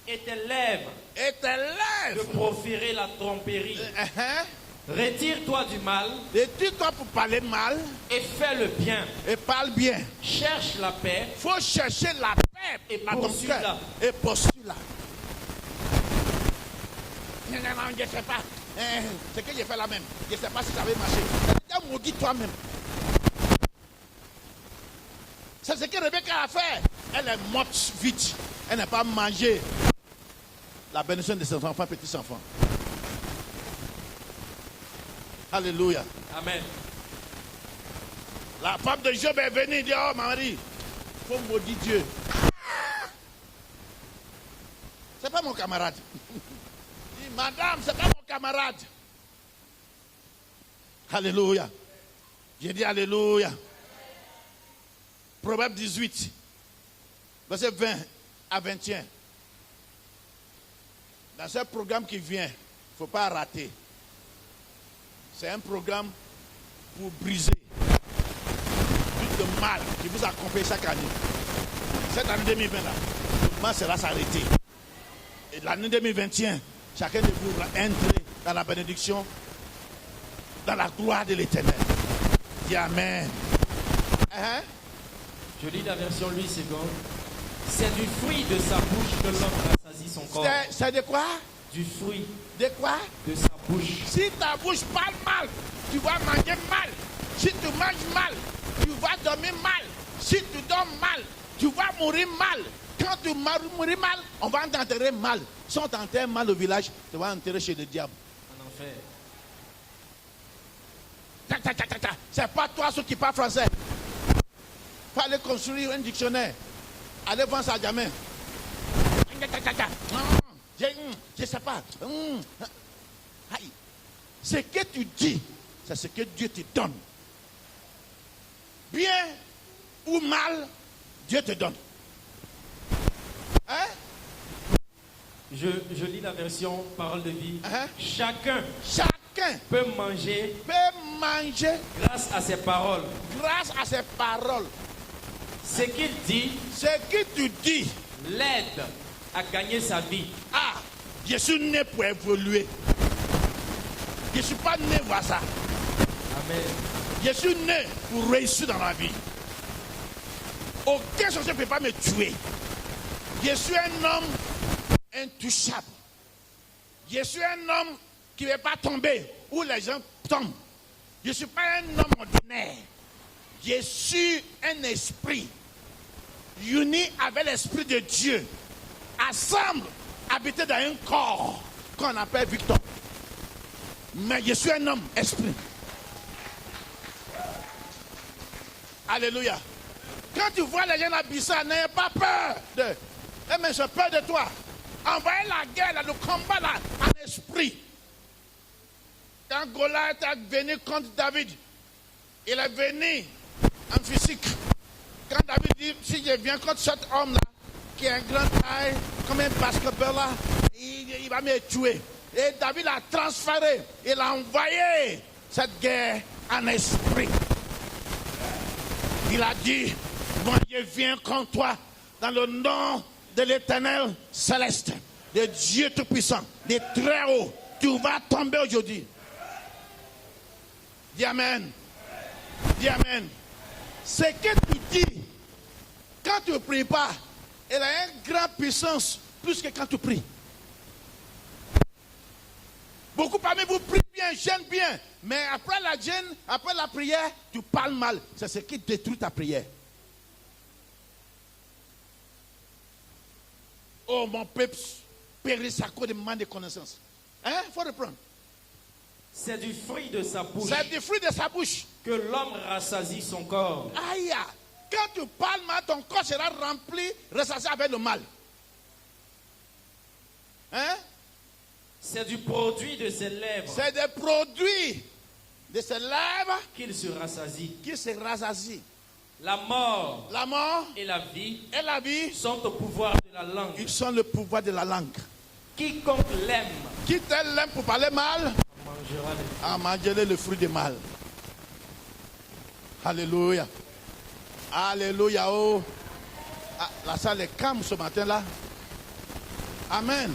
et tes lèvres Et tes de lèvres. proférer la tromperie. Retire-toi du mal Retire-toi pour parler mal et fais le bien. et parle bien. Cherche la paix. Il faut chercher la paix Et dans ton poursuis-la. cœur. Et poursuis-la. Non, je ne sais pas. C'est que j'ai fait la même. Je ne sais pas si ça va marcher. Tu as maudit toi-même. C'est ce que Rebecca a fait. Elle est morte vite. Elle n'a pas mangé la bénédiction de ses enfants, petits enfants. Alléluia. Amen. La femme de Job est venue dire, oh Marie, faut maudire Dieu. C'est pas mon camarade. Il dit, madame, c'est pas mon camarade. Alléluia. J'ai dit alléluia. Proverbe 18, verset 20 à 21. Dans ce programme qui vient, il ne faut pas rater. C'est un programme pour briser tout le mal qui vous accompagne chaque année. Cette année 2020 là, le mal sera s'arrêter. Et l'année 2021, chacun de vous va entrer dans la bénédiction, dans la gloire de l'Éternel. Dis Amen. Je lis la version Louis II. C'est du fruit de sa bouche que l'homme rassasie son corps. C'est de quoi? Du fruit De quoi? de sa bouche. Si ta bouche parle mal, tu vas manger mal. Si tu manges mal, tu vas dormir mal. Si tu dors mal, tu vas mourir mal. Quand tu mourir mal, on va t'enterrer mal. Si on t'enterre mal au village, tu vas enterrer chez le diable. En enfer. C'est pas toi ceux qui parlent français. Faut aller construire un dictionnaire. Allez voir ça jamais. Je ne sais pas. Ce que tu dis, c'est ce que Dieu te donne. Bien ou mal, Dieu te donne. Hein? Je lis la version Parole de vie. Chacun peut manger grâce à ses paroles. Grâce à ses paroles. Ce qu'il dit, ce que tu dis, l'aide à gagner sa vie. Ah, je suis né pour évoluer. Je ne suis pas né voir ça. Amen. Je suis né pour réussir dans la vie. Aucun sorcier ne peut pas me tuer. Je suis un homme intouchable. Je suis un homme qui ne va pas tomber où les gens tombent. Je ne suis pas un homme ordinaire. Je suis un esprit uni avec l'esprit de Dieu. Ensemble, habité dans un corps qu'on appelle Victor. Mais je suis un homme esprit. Alléluia. Quand tu vois les gens à Bissa, n'ayez pas peur de. Mais j'ai peur de toi. Envoyez la guerre, là, le combat là, en esprit. Quand Goliath est venu contre David, il est venu en physique. Quand David dit, si je viens contre cet homme là, qui est un grand taille, comme un basketball là, il va me tuer. Et David a transféré, il a envoyé cette guerre en esprit. Il a dit, moi je viens contre toi dans le nom de l'Éternel céleste, de Dieu Tout-Puissant, de très haut. Tu vas tomber aujourd'hui. Dis Amen. Dis Amen. Ce que tu dis, quand tu ne pries pas, elle a une grande puissance, plus que quand tu pries. Beaucoup parmi vous prient bien, gênent bien, mais après la gêne, après la prière, tu parles mal. C'est ce qui détruit ta prière. Oh, mon peuple périsse à cause de manque de connaissances. Hein? Il faut reprendre. C'est du fruit de sa bouche. C'est du fruit de sa bouche que l'homme rassasie son corps. Aïe! Quand tu parles mal, ton corps sera rempli, rassasié avec le mal. Hein? C'est du produit de ses lèvres. C'est des produits de ses lèvres qu'il se rassasie. Qui se rassasie. La mort et la vie sont au pouvoir de la langue. Ils sont le pouvoir de la langue. Quiconque l'aime, qui l'aime pour parler mal, mangera le fruit du mal. Alléluia. Alléluia. Oh. Ah, la salle est calme ce matin là. Amen.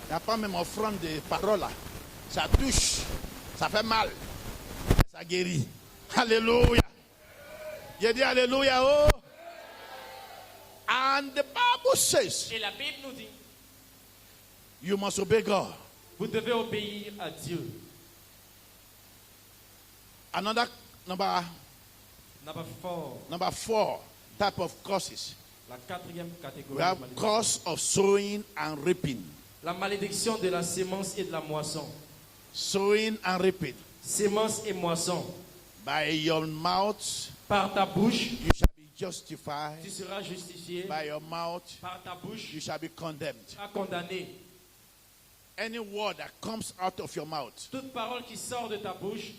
Il n'y a pas même offrande de parole là. Ça touche. Ça fait mal. Ça guérit. Alléluia. J'ai dit Alléluia. Oh. And the Bible says. Et la Bible nous dit. You must obey God. Vous devez obéir à Dieu. Another number 4 type of curses. La quatrième catégorie. We have curse of sowing and reaping. La malédiction de la sémence et de la moisson. Sowing and reaping. sémence et moisson. By your mouth, Par ta bouche, you shall be justified. tu seras justifié. By your mouth, Par ta bouche, you shall be condemned. tu seras condamné. Any word that comes out of your mouth, Toute parole qui sort de ta bouche,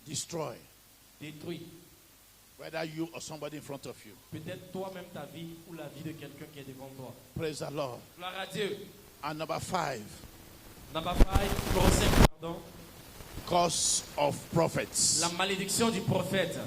destroy. détruit. Whether you or somebody in front of you. Peut-être toi-même ta vie ou la vie de quelqu'un qui est devant toi. Praise the Lord. Gloire à Dieu. And number 5, Number 5, numéro 5, pardon. curse of prophets. La malédiction du prophète.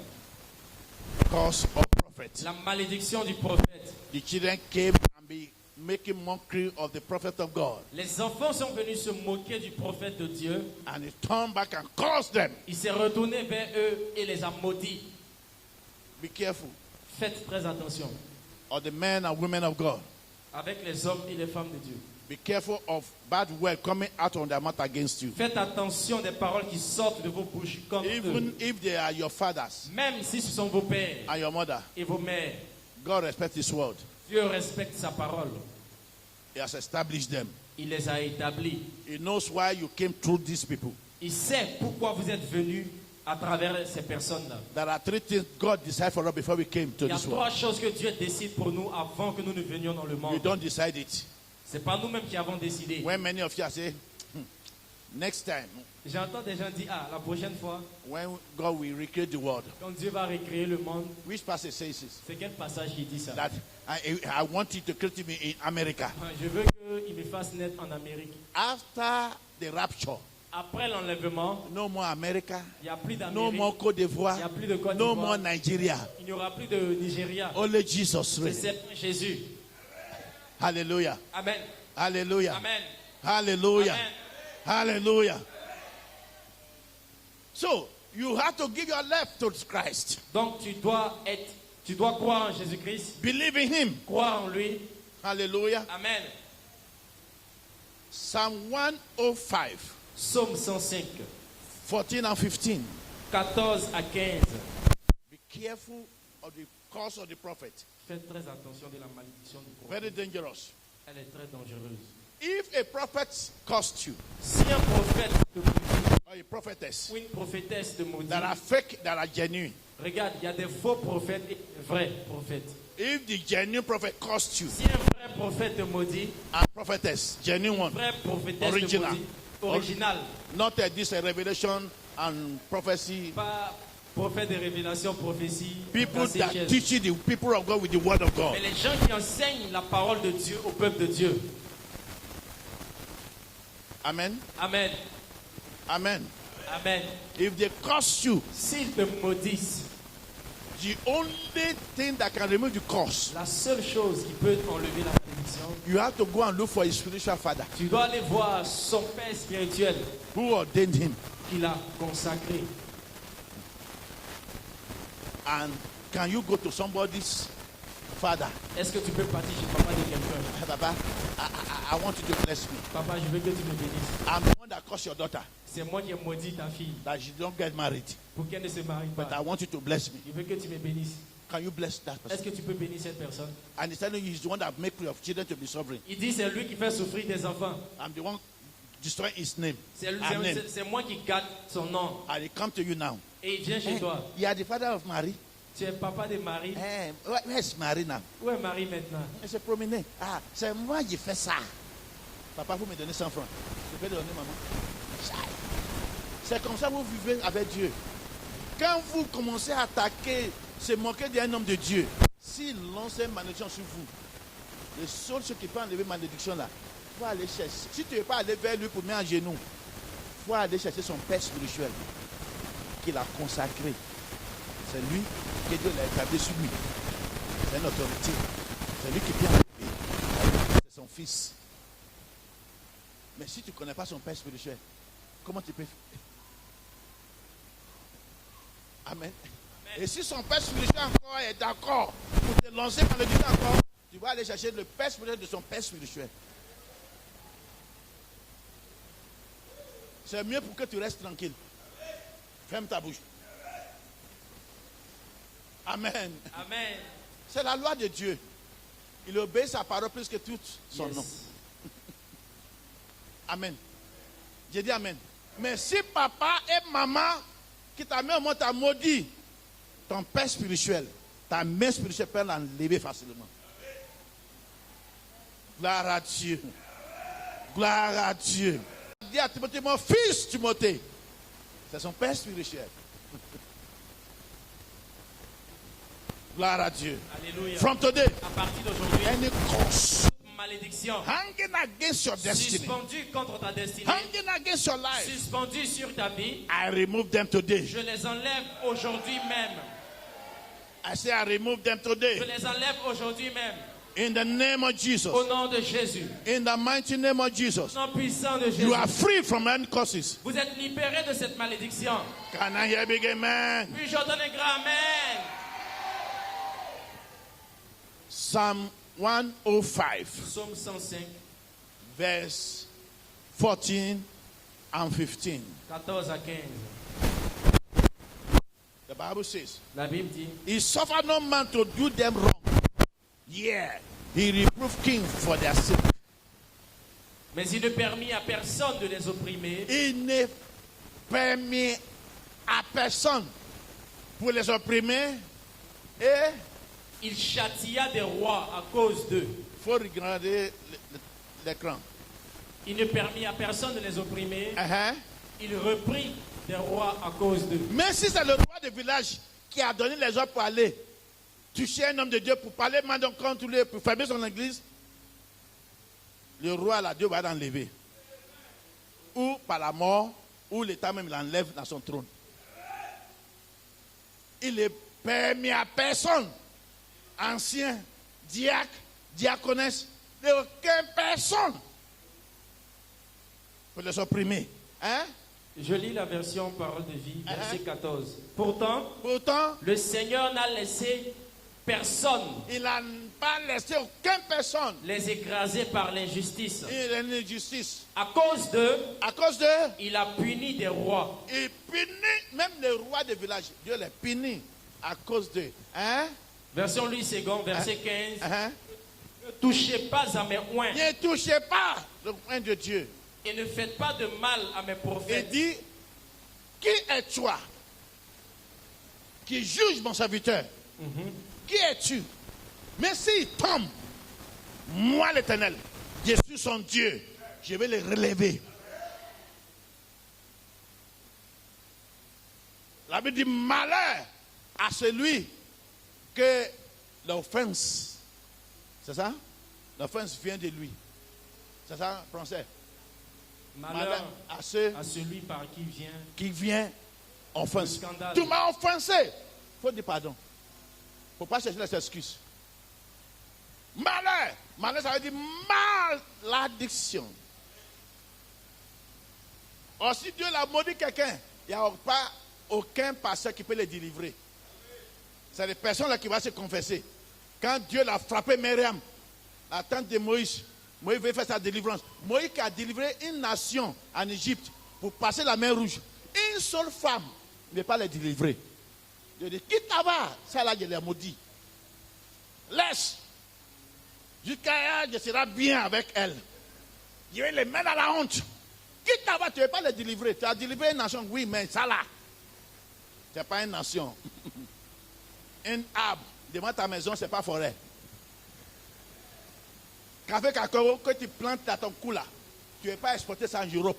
Curse of prophets. La malédiction du prophète. The children came and be making mockery of the prophet of God. Les enfants sont venus se moquer du prophète de Dieu. And he turned back and cursed them. Il s'est retourné vers eux et les a maudits. Be careful Faites très attention of the men and women of God. avec les hommes et les femmes de Dieu. Be careful of bad words coming out of their mouth against you. Faites attention des paroles qui sortent de vos bouches contre Even eux. if they are your fathers Même si ce sont vos pères and your mother, et vos mères, God respects his word. Dieu respecte sa parole. He has established them. Il les a établis. He knows why you came through these people. Il sait pourquoi vous êtes venus à travers ces personnes-là. There are 3 things God decided for us before we came to Il y a this 3 world. choses que Dieu décide pour nous avant que nous ne venions dans le We monde. don't decide it. Ce n'est pas nous-mêmes qui avons décidé. When many of you are saying, next time, J'entends des gens dire, la prochaine fois, when God will recreate the world, quand Dieu va recréer le monde, which passage says this? c'est quel passage qui dit ça? That I want you to create me in America. Je veux qu'il me fasse naître en Amérique. After the rapture, Après l'enlèvement, no more America, il n'y a plus no d'Amérique. more Côte Il n'y d'Ivoire, a plus de Côte no d'Ivoire. more Nigeria. Il n'y aura plus de Nigeria. Only Jesus C'est reigns. seulement Jésus. Hallelujah. Amen. Hallelujah. Amen. Hallelujah. Amen. Hallelujah. So, you have to give your life to Christ. Donc tu dois croire en Jésus-Christ, Believe in him. croire en lui. Hallelujah. Amen. Psalm 105, Psaume 105, 14 and 15. 14 à 15. Be careful of the curse of the prophet. Faites très attention de la malédiction du prophète. Very dangerous. Elle est très dangereuse. If a prophet cursed you, Si un prophète te maudit or a prophetess, ou une prophétesse te maudit, that are fake, that are genuine. regarde, il y a des faux prophètes et des vrais prophètes. If the genuine prophet cursed you, Si un vrai prophète te maudit, and prophetess, genuine one, vrai prophétesse te Original. maudit, original, not this revelation and prophecy. pas prophète de révélation, prophétie, People dans ces that chaises. teach the people of God with the word of God. Mais les gens qui enseignent la parole de Dieu au peuple de Dieu. Amen. Amen. Amen. Amen. If they curse you, S'ils te maudissent, the only thing that can remove the curse, la seule chose qui peut enlever la malédiction, you have to go and look for his spiritual father tu dois aller voir son père spirituel who ordained him. qui l'a consacré. And can you go to somebody's father? Est-ce que tu peux partir chez papa de quelqu'un? Hey, Baba, I want you to bless me. Papa, je veux que tu me bénisses. I'm the one that cursed your daughter C'est moi qui ai maudit ta fille that she don't get married. pour qu'elle ne se marie But I pas. want you to bless me. Je veux que tu me bénisses. Can you bless that Est-ce person? que tu peux bénir cette personne? And he's telling you he's the one that makes your children to be sovereign. Il dit c'est lui qui fait souffrir des enfants. I'm the one destroying his name. C'est Her name. c'est moi qui garde son nom. And he come to you now. Et il vient chez Hey, toi. you are the father of Mary. Tu es papa de Marie. Hey, where's Mary now? Où est Marie maintenant? Elle s'est promenée. Ah, c'est moi qui fais ça. Papa, vous me donnez 100 francs. Je vais donner maman. C'est comme ça que vous vivez avec Dieu. Quand vous commencez à attaquer, se moquer d'un homme de Dieu, s'il lance une malédiction sur vous, le seul ce qui peut enlever malédiction là, il faut aller chercher. Si tu ne veux pas aller vers lui pour mettre en genoux, il faut aller chercher son père spirituel qu'il a consacré. C'est lui que Dieu l'a établi sur lui. C'est une autorité. C'est lui qui vient enlever. C'est son fils. Mais si tu ne connais pas son père spirituel, comment tu peux faire? Amen. Et si son père spirituel encore est d'accord pour te lancer dans le Dieu encore, tu vas aller chercher le père spirituel de son père spirituel. C'est mieux pour que tu restes tranquille. Ferme ta bouche. Amen. Amen. C'est la loi de Dieu. Il obéit sa parole plus que tout son Yes. nom. Amen. J'ai dit Amen. Mais si papa et maman qui t'a mis au monde t'a maudit, ton père spirituel, ta mère spirituelle peut l'enlever facilement. Gloire à Dieu. Gloire à Dieu. Dis à Timothée, mon fils Timothée, c'est son père spirituel. Gloire à Dieu. Alléluia. From today, À partir d'aujourd'hui, any curse malédiction hanging against your destiny, suspendue contre ta destinée, hanging against your life, suspendue sur ta vie, I remove them today. je les enlève aujourd'hui même. I say I remove them Je today. les enlève aujourd'hui même. In the name of Jesus. Au nom de Jésus. In the mighty name of Jesus. Au nom puissant de Jésus. You are free from any curses. Vous êtes libérés de cette malédiction. Can I hear a big amen? Puis j'entends un grand amen. Psalm 105, Psaume 105, verse 14 and 15. 14 à 15. The Bible says, La Bible dit, He suffered no man to do them wrong. Yeah, He reproved kings for their sake. mais il ne permit à personne de les opprimer. Il ne permet à personne pour les opprimer et Il châtia des rois à cause d'eux. il faut regarder l'écran. Il ne permit à personne de les opprimer. Uh-huh. Il reprit des rois à cause d'eux. Mais si c'est le roi du village qui a donné les ordres pour aller toucher un homme de Dieu, pour parler mal contre lui, pour fermer son église, le roi, là, Dieu va l'enlever. Ou par la mort, ou l'État même l'enlève dans son trône. Il ne permet à personne, ancien, diacre, diaconesse, d'aucune personne, pour les opprimer. Hein? Je lis la version Parole de vie, verset 14. Pourtant, Pourtant, le Seigneur n'a laissé personne il n'a pas laissé aucune personne. les écraser par l'injustice. Il est une injustice. À cause d'eux, À cause de, il a puni des rois. il punit même les rois des villages. Dieu les punit à cause de. Hein? Version Louis II, verset 15. Hein? Ne touchez pas à mes oins Ne touchez pas le point de Dieu. et ne faites pas de mal à mes Il prophètes. dit, qui es-toi qui juge mon serviteur? Qui es-tu? Mais s'il tombe, moi l'Éternel, je suis son Dieu, je vais le relever. La Bible dit malheur à celui que l'offense, c'est ça? L'offense vient de lui. C'est ça, français? Malheur à ceux à celui par qui vient offense. le scandale. Tu m'as offensé. Il faut dire pardon. Il ne faut pas chercher les excuses. Malheur. Malheur, ça veut dire malédiction. Or, si Dieu l'a maudit quelqu'un, il n'y a pas aucun pasteur qui peut le délivrer. C'est les personnes là qui vont se confesser. Quand Dieu l'a frappé Myriam, la tante de Moïse, Moïse veut faire sa délivrance. Moïse qui a délivré une nation en Égypte pour passer la mer rouge. Une seule femme ne peut pas les délivrer. Dieu dit, quitte là-bas, ça là, je l'ai maudit. Laisse. Jusqu'à là, je serai bien avec elle. Je vais les mettre à la honte. Quitte là-bas, tu ne peux pas les délivrer. Tu as délivré une nation, oui, mais ça là, ce n'est pas une nation. Un arbre devant ta maison, ce n'est pas forêt. Café cacao que tu plantes dans ton cou là, tu ne peux pas exporter ça en Europe.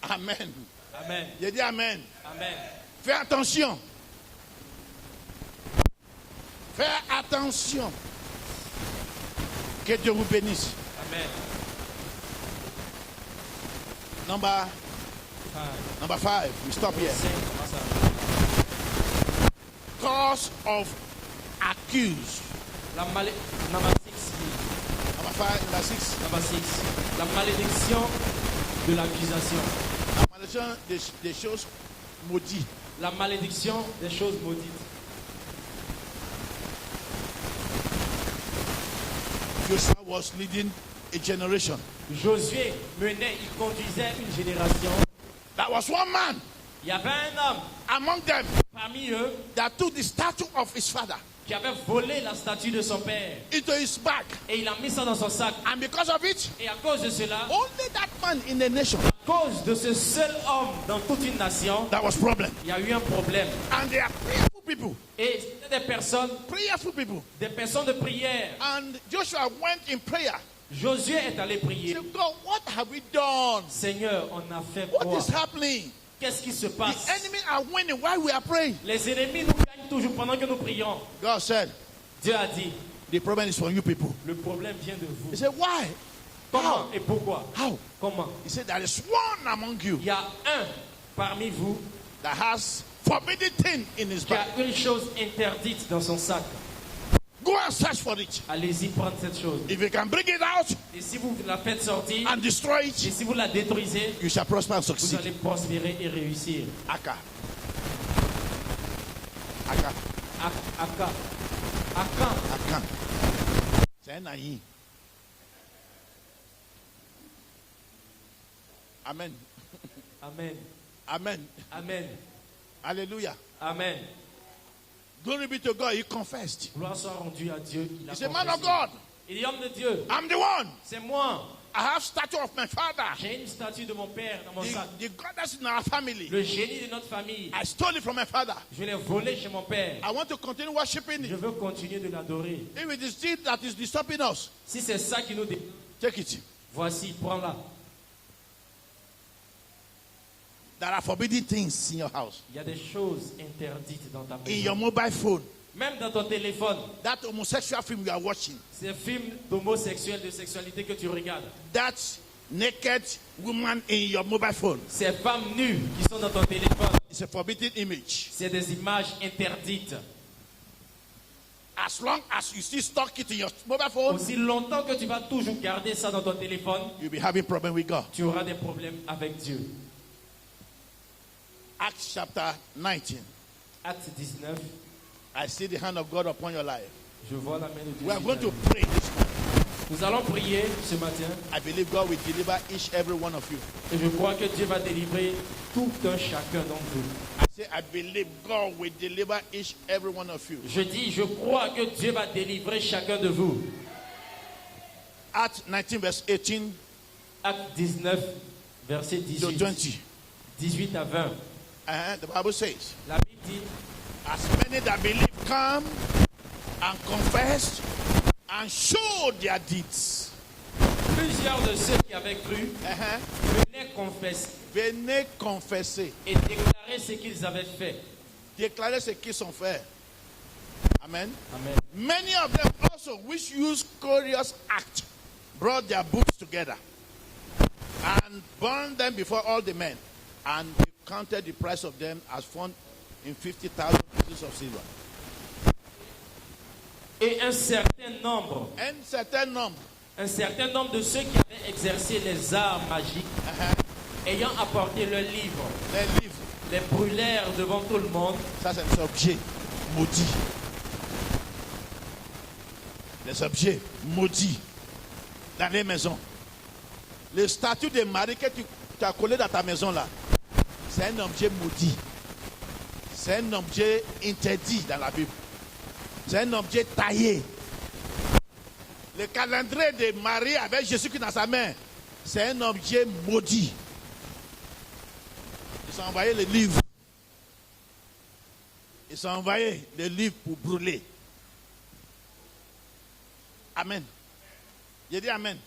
Amen. Amen. Je dis amen. Amen. Fais attention. Fais attention. Que Dieu vous bénisse. Amen. Number 5. We stop here. Cause of accused. Number 6. Number 6. Number 6. La malédiction de l'accusation. La malédiction des choses maudites. La malédiction des choses maudites. Joshua was leading a generation. Josué menait, il conduisait une génération. That was one man Il y avait un homme among them parmi eux that took the statue of his father qui avait volé la statue de son père. into his bag. Et il a mis ça dans son sac. And because of it, Et à cause de cela, only that man in a nation, À cause de ce seul homme dans toute une nation, that was problem. il y a eu un problème. And they are prayerful people. Et c'était Prayerful people. des personnes de prière. And Joshua went in prayer. Josué est allé He prier. said, God, what have we done? Seigneur, on a fait What quoi? is happening? Qu'est-ce qui se The passe? enemy are winning while we are praying. Les ennemis nous gagnent toujours pendant que nous prions. God said, Dieu a dit, the problem is from you people. le problème vient de vous. He said, why? Comment et pourquoi? How? Comment? He said, there is one among you Il y a un parmi vous that has forbidden thing in his qui a bag. une chose interdite dans son sac. Go and search for it. Allez-y prendre cette chose. If you can bring it out Et si vous la faites sortir, and destroy et it, si vous la détruisez, you shall prosper and vous succeed. allez prospérer et réussir. Aka. Aka. Aka. Akan. Aka. C'est un aïe. Amen. Amen. Amen. Amen. Hallelujah. Amen. Glory be to God. He confessed. Gloire soit rendue à Dieu. Il a He said, man of confessé. God, Il est homme de Dieu. I'm the one. C'est moi. I have statue of my father. J'ai une statue de mon père dans mon sac. The goddess in our family. Le génie de notre famille. I stole it from my father. Je l'ai volé chez mon père. I want to continue worshiping Je it. veux continuer de l'adorer. If it is still that is disturbing us, Si c'est ça qui nous dit, take it. voici, prends-la. There are forbidden things in your house. Il y a des choses interdites dans ta In your maison. mobile phone. Même dans ton téléphone. That homosexual film you are watching. Ces films d'homosexuels, de sexualité que tu regardes. That naked woman in your mobile phone. Ces femmes nues qui sont dans ton téléphone. It's a forbidden image. C'est des images interdites. As long as you still stock it in your mobile phone, Aussi longtemps que tu vas toujours garder ça dans ton téléphone, you'll be having problem with God. tu auras des problèmes avec Dieu. Acts chapter 19. Acte 19. I see the hand of God upon your life. Je vois la main de Dieu. We are sur going ta to vie. pray this morning. Nous allons prier ce matin I believe God will deliver each every one of you. et je crois que Dieu va délivrer tout un chacun d'entre vous. I say I believe God will deliver each every one of you. Je dis, je crois que Dieu va délivrer chacun de vous. Acts 19 verse 18 Acte 19, verset to 18. 20. 18 à 20. The Bible says, La Bible dit, as many that believe come and confess and show their deeds. plusieurs de ceux qui avaient cru venaient confesser Venez confesser. et déclarer ce qu'ils avaient fait. Déclarer ce qu'ils ont fait. Amen. Amen. Many of them also, which used curious act, brought their books together and burned them before all the men. And they counted the price of them as found in 50,000 pieces of silver. Et un certain nombre Un certain nombre de ceux qui avaient exercé les arts magiques, ayant apporté leurs livres, les livres, les brûlèrent devant tout le monde. ça c'est des objets maudits. Des objets maudits dans les maisons. Le statut de Marie que tu as collé dans ta maison là, c'est un objet maudit. C'est un objet interdit dans la Bible. C'est un objet taillé. Le calendrier de Marie avec Jésus-Christ dans sa main, c'est un objet maudit. Ils ont envoyé les livres. Ils ont envoyé les livres pour brûler. Amen. J'ai dit Amen.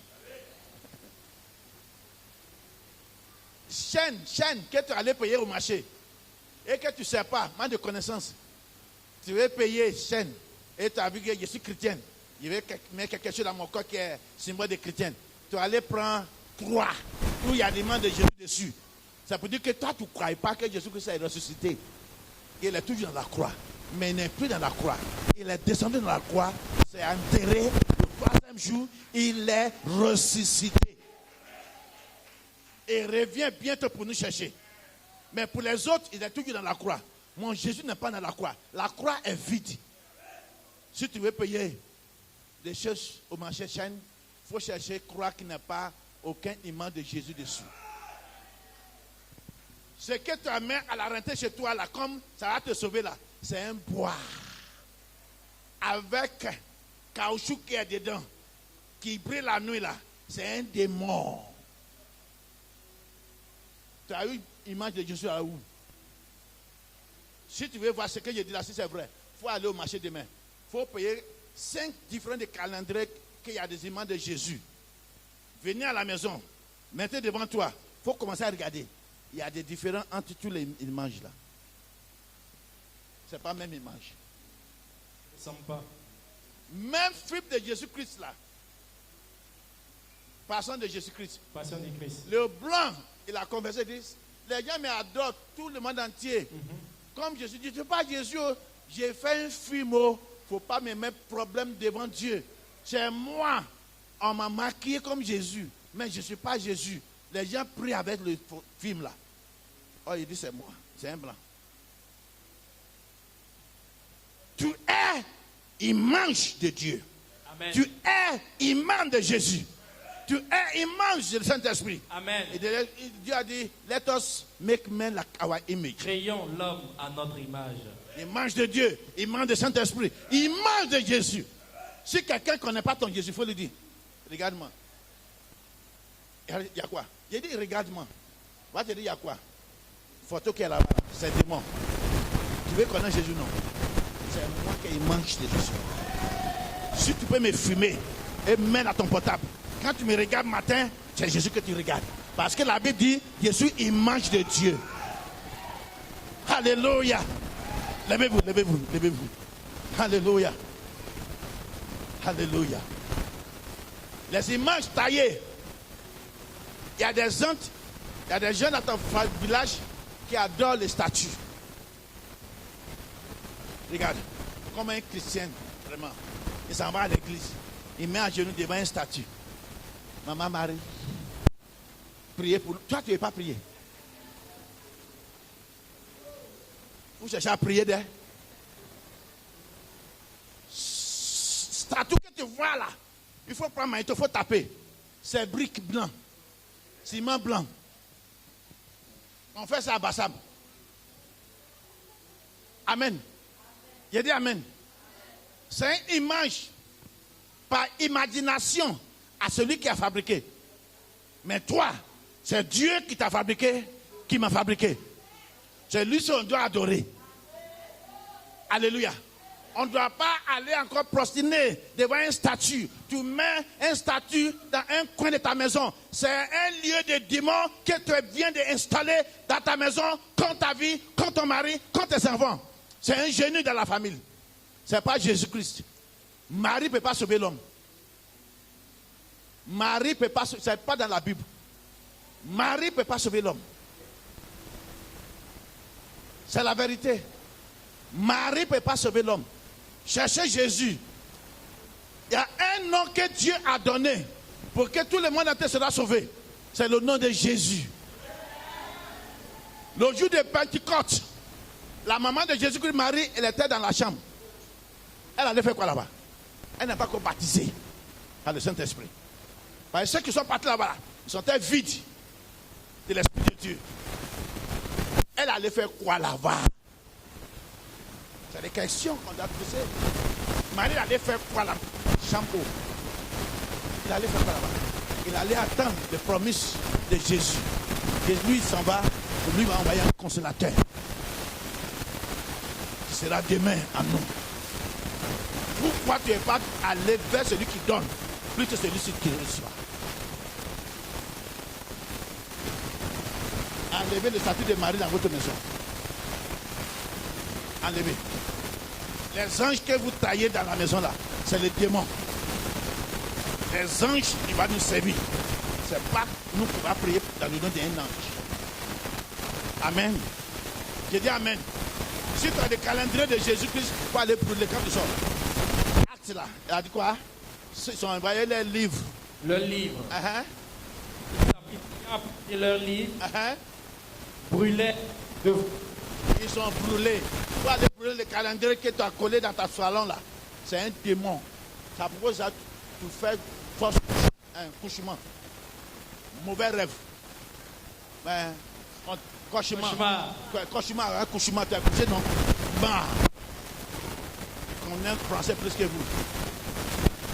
Chaîne que tu allais payer au marché et que tu ne sais pas, manque de connaissance. Tu veux payer chaîne et tu as vu que je suis chrétienne. Je vais mettre quelque chose dans mon corps qui est symbole de chrétienne. Tu allais prendre croix où il y a des mains de Jésus dessus. Ça veut dire que toi, tu ne crois pas que Jésus-Christ est ressuscité. Il est toujours dans la croix. Mais il n'est plus dans la croix. Il est descendu dans la croix. C'est enterré. Le troisième jour, il est ressuscité. Et revient bientôt pour nous chercher. Mais pour les autres, il est toujours dans la croix. Mon Jésus n'est pas dans la croix. La croix est vide. Si tu veux payer des choses au marché chaîne, il faut chercher croix qui n'a pas aucun image de Jésus dessus. Ce que tu amènes à la rentrée chez toi, là, comme ça va te sauver là, c'est un bois avec caoutchouc qui est dedans, qui brille la nuit là. C'est un démon. Tu as eu l'image de Jésus à où? Si tu veux voir ce que je dis là, si c'est vrai, il faut aller au marché demain. Il faut payer 5 différents calendriers qu'il y a des images de Jésus. Venez à la maison, mettez devant toi. Il faut commencer à regarder. Il y a des différents entre tous les images là. Ce n'est pas la même image. Ne ressemble pas. Même film de Jésus-Christ là. Passant de Jésus-Christ. Passion du Christ. Le blanc, il a conversé, il dit, les gens m'adorent, tout le monde entier. Comme Jésus dit, je ne suis pas Jésus, j'ai fait un film, il ne faut pas me mettre problème devant Dieu. C'est moi, on m'a maquillé comme Jésus, mais je ne suis pas Jésus. Les gens prient avec le film là. Oh, il dit, c'est moi, c'est un blanc. Tu es image de Dieu. Amen. Tu es image de Jésus. Tu es image du Saint-Esprit. Amen. Et Dieu a dit, let us make men like our image. Créons l'homme à notre image. Image de Dieu, image du Saint-Esprit, image de Jésus. Si quelqu'un ne connaît pas ton Jésus, il faut lui dire, regarde-moi. Il y a quoi? J'ai dit, regarde-moi. Moi, je dis, il y a quoi? Photo qui est là-bas, c'est démon. Tu veux connaître Jésus, non? C'est moi qui ai image de Jésus. Si tu peux me fumer et mettre à ton portable, quand tu me regardes matin, c'est Jésus que tu regardes. Parce que la Bible dit, je suis image de Dieu. Alléluia. Levez-vous, levez-vous, levez-vous. Alléluia. Alléluia. Les images taillées. Il y a des gens, il y a des jeunes dans ton village qui adorent les statues. Regarde, comme un chrétien, vraiment. Il s'en va à l'église. Il met à genoux devant une statue. Maman Marie, priez pour nous. Toi, tu ne veux pas prier. Vous cherchez à prier d'elle. Statue que tu vois là, il faut prendre il faut taper. C'est briques blanc, ciment blanc. On fait ça à Bassam. Amen. J'ai dit amen. C'est une image par imagination à celui qui a fabriqué. Mais toi, c'est Dieu qui t'a fabriqué, qui m'a fabriqué. C'est lui qu'on doit adorer. Alléluia. On ne doit pas aller encore prosterner devant une statue. Tu mets une statue dans un coin de ta maison. C'est un lieu de démon que tu viens d'installer dans ta maison, contre ta vie, contre ton mari, contre tes enfants. C'est un génie dans la famille. Ce n'est pas Jésus-Christ. Marie ne peut pas sauver l'homme. Marie ne peut pas sauver, ce n'est pas dans la Bible. Marie ne peut pas sauver l'homme. C'est la vérité. Marie ne peut pas sauver l'homme. Cherchez Jésus. Il y a un nom que Dieu a donné pour que tout le monde entier sera sauvé. C'est le nom de Jésus. Le jour de Pentecôte, la maman de Jésus-Christ, Marie, elle était dans la chambre. Elle allait faire quoi là-bas? Elle n'est pas encore baptisée par le Saint-Esprit. Parce que ceux qui sont partis là-bas, ils sont vides de l'Esprit de Dieu. Elle allait faire quoi là-bas? C'est des questions qu'on doit poser. Marie allait faire quoi là-bas? Chambre. Il allait faire quoi là-bas? Il allait attendre les promesses de Jésus. Et lui, il s'en va. Et lui va envoyer un consolateur. Qui sera demain à nous. Pourquoi tu n'es pas allé vers celui qui donne, plus que celui qui reçoit? Enlevez le statut de Marie dans votre maison. Enlevez. Les anges que vous taillez dans la maison là, c'est les démons. Les anges, il va nous servir. C'est pas nous qui va prier dans le nom d'un ange. Amen. Je dis amen. Si tu as des calendriers de Jésus-Christ, il faut aller brûler quand tu sors. Acte là, il a dit quoi? Ils ont envoyé les livres. Le livre. Et leur livre brûlait de... Ils sont brûlés. Il faut aller brûler les calendriers que tu as collés dans ta salon là. C'est un démon. Ça propose à tu fais fausse un couchement. Mauvais rêve. Mais cauchemar. Cauchemar, tu as couché non. Bah. On est un français plus que vous.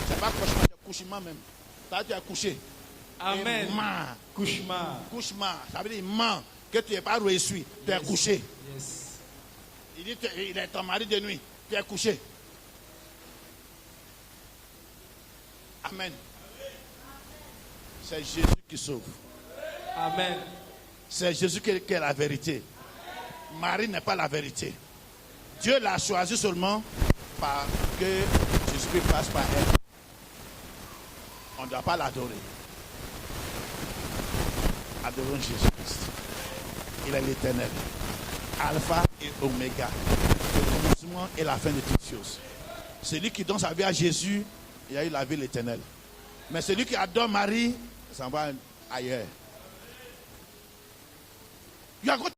C'est pas cauchemar, c'est couchement même. Ça tu as couché. Amen. Couchement. Ça veut dire ment. que tu n'es pas reçu, tu es couché. Yes. Il dit, il est ton mari de nuit, tu es couché. Amen. C'est Jésus qui sauve. Amen. C'est Jésus qui est la vérité. Marie n'est pas la vérité. Dieu l'a choisi seulement parce que Jésus passe par elle. On ne doit pas l'adorer. Adorons Jésus-Christ. Il est l'éternel. Alpha et Oméga. Le commencement et la fin de toutes choses. Celui qui donne sa vie à Jésus, il a eu la vie l'éternel. Mais celui qui adore Marie, ça va ailleurs.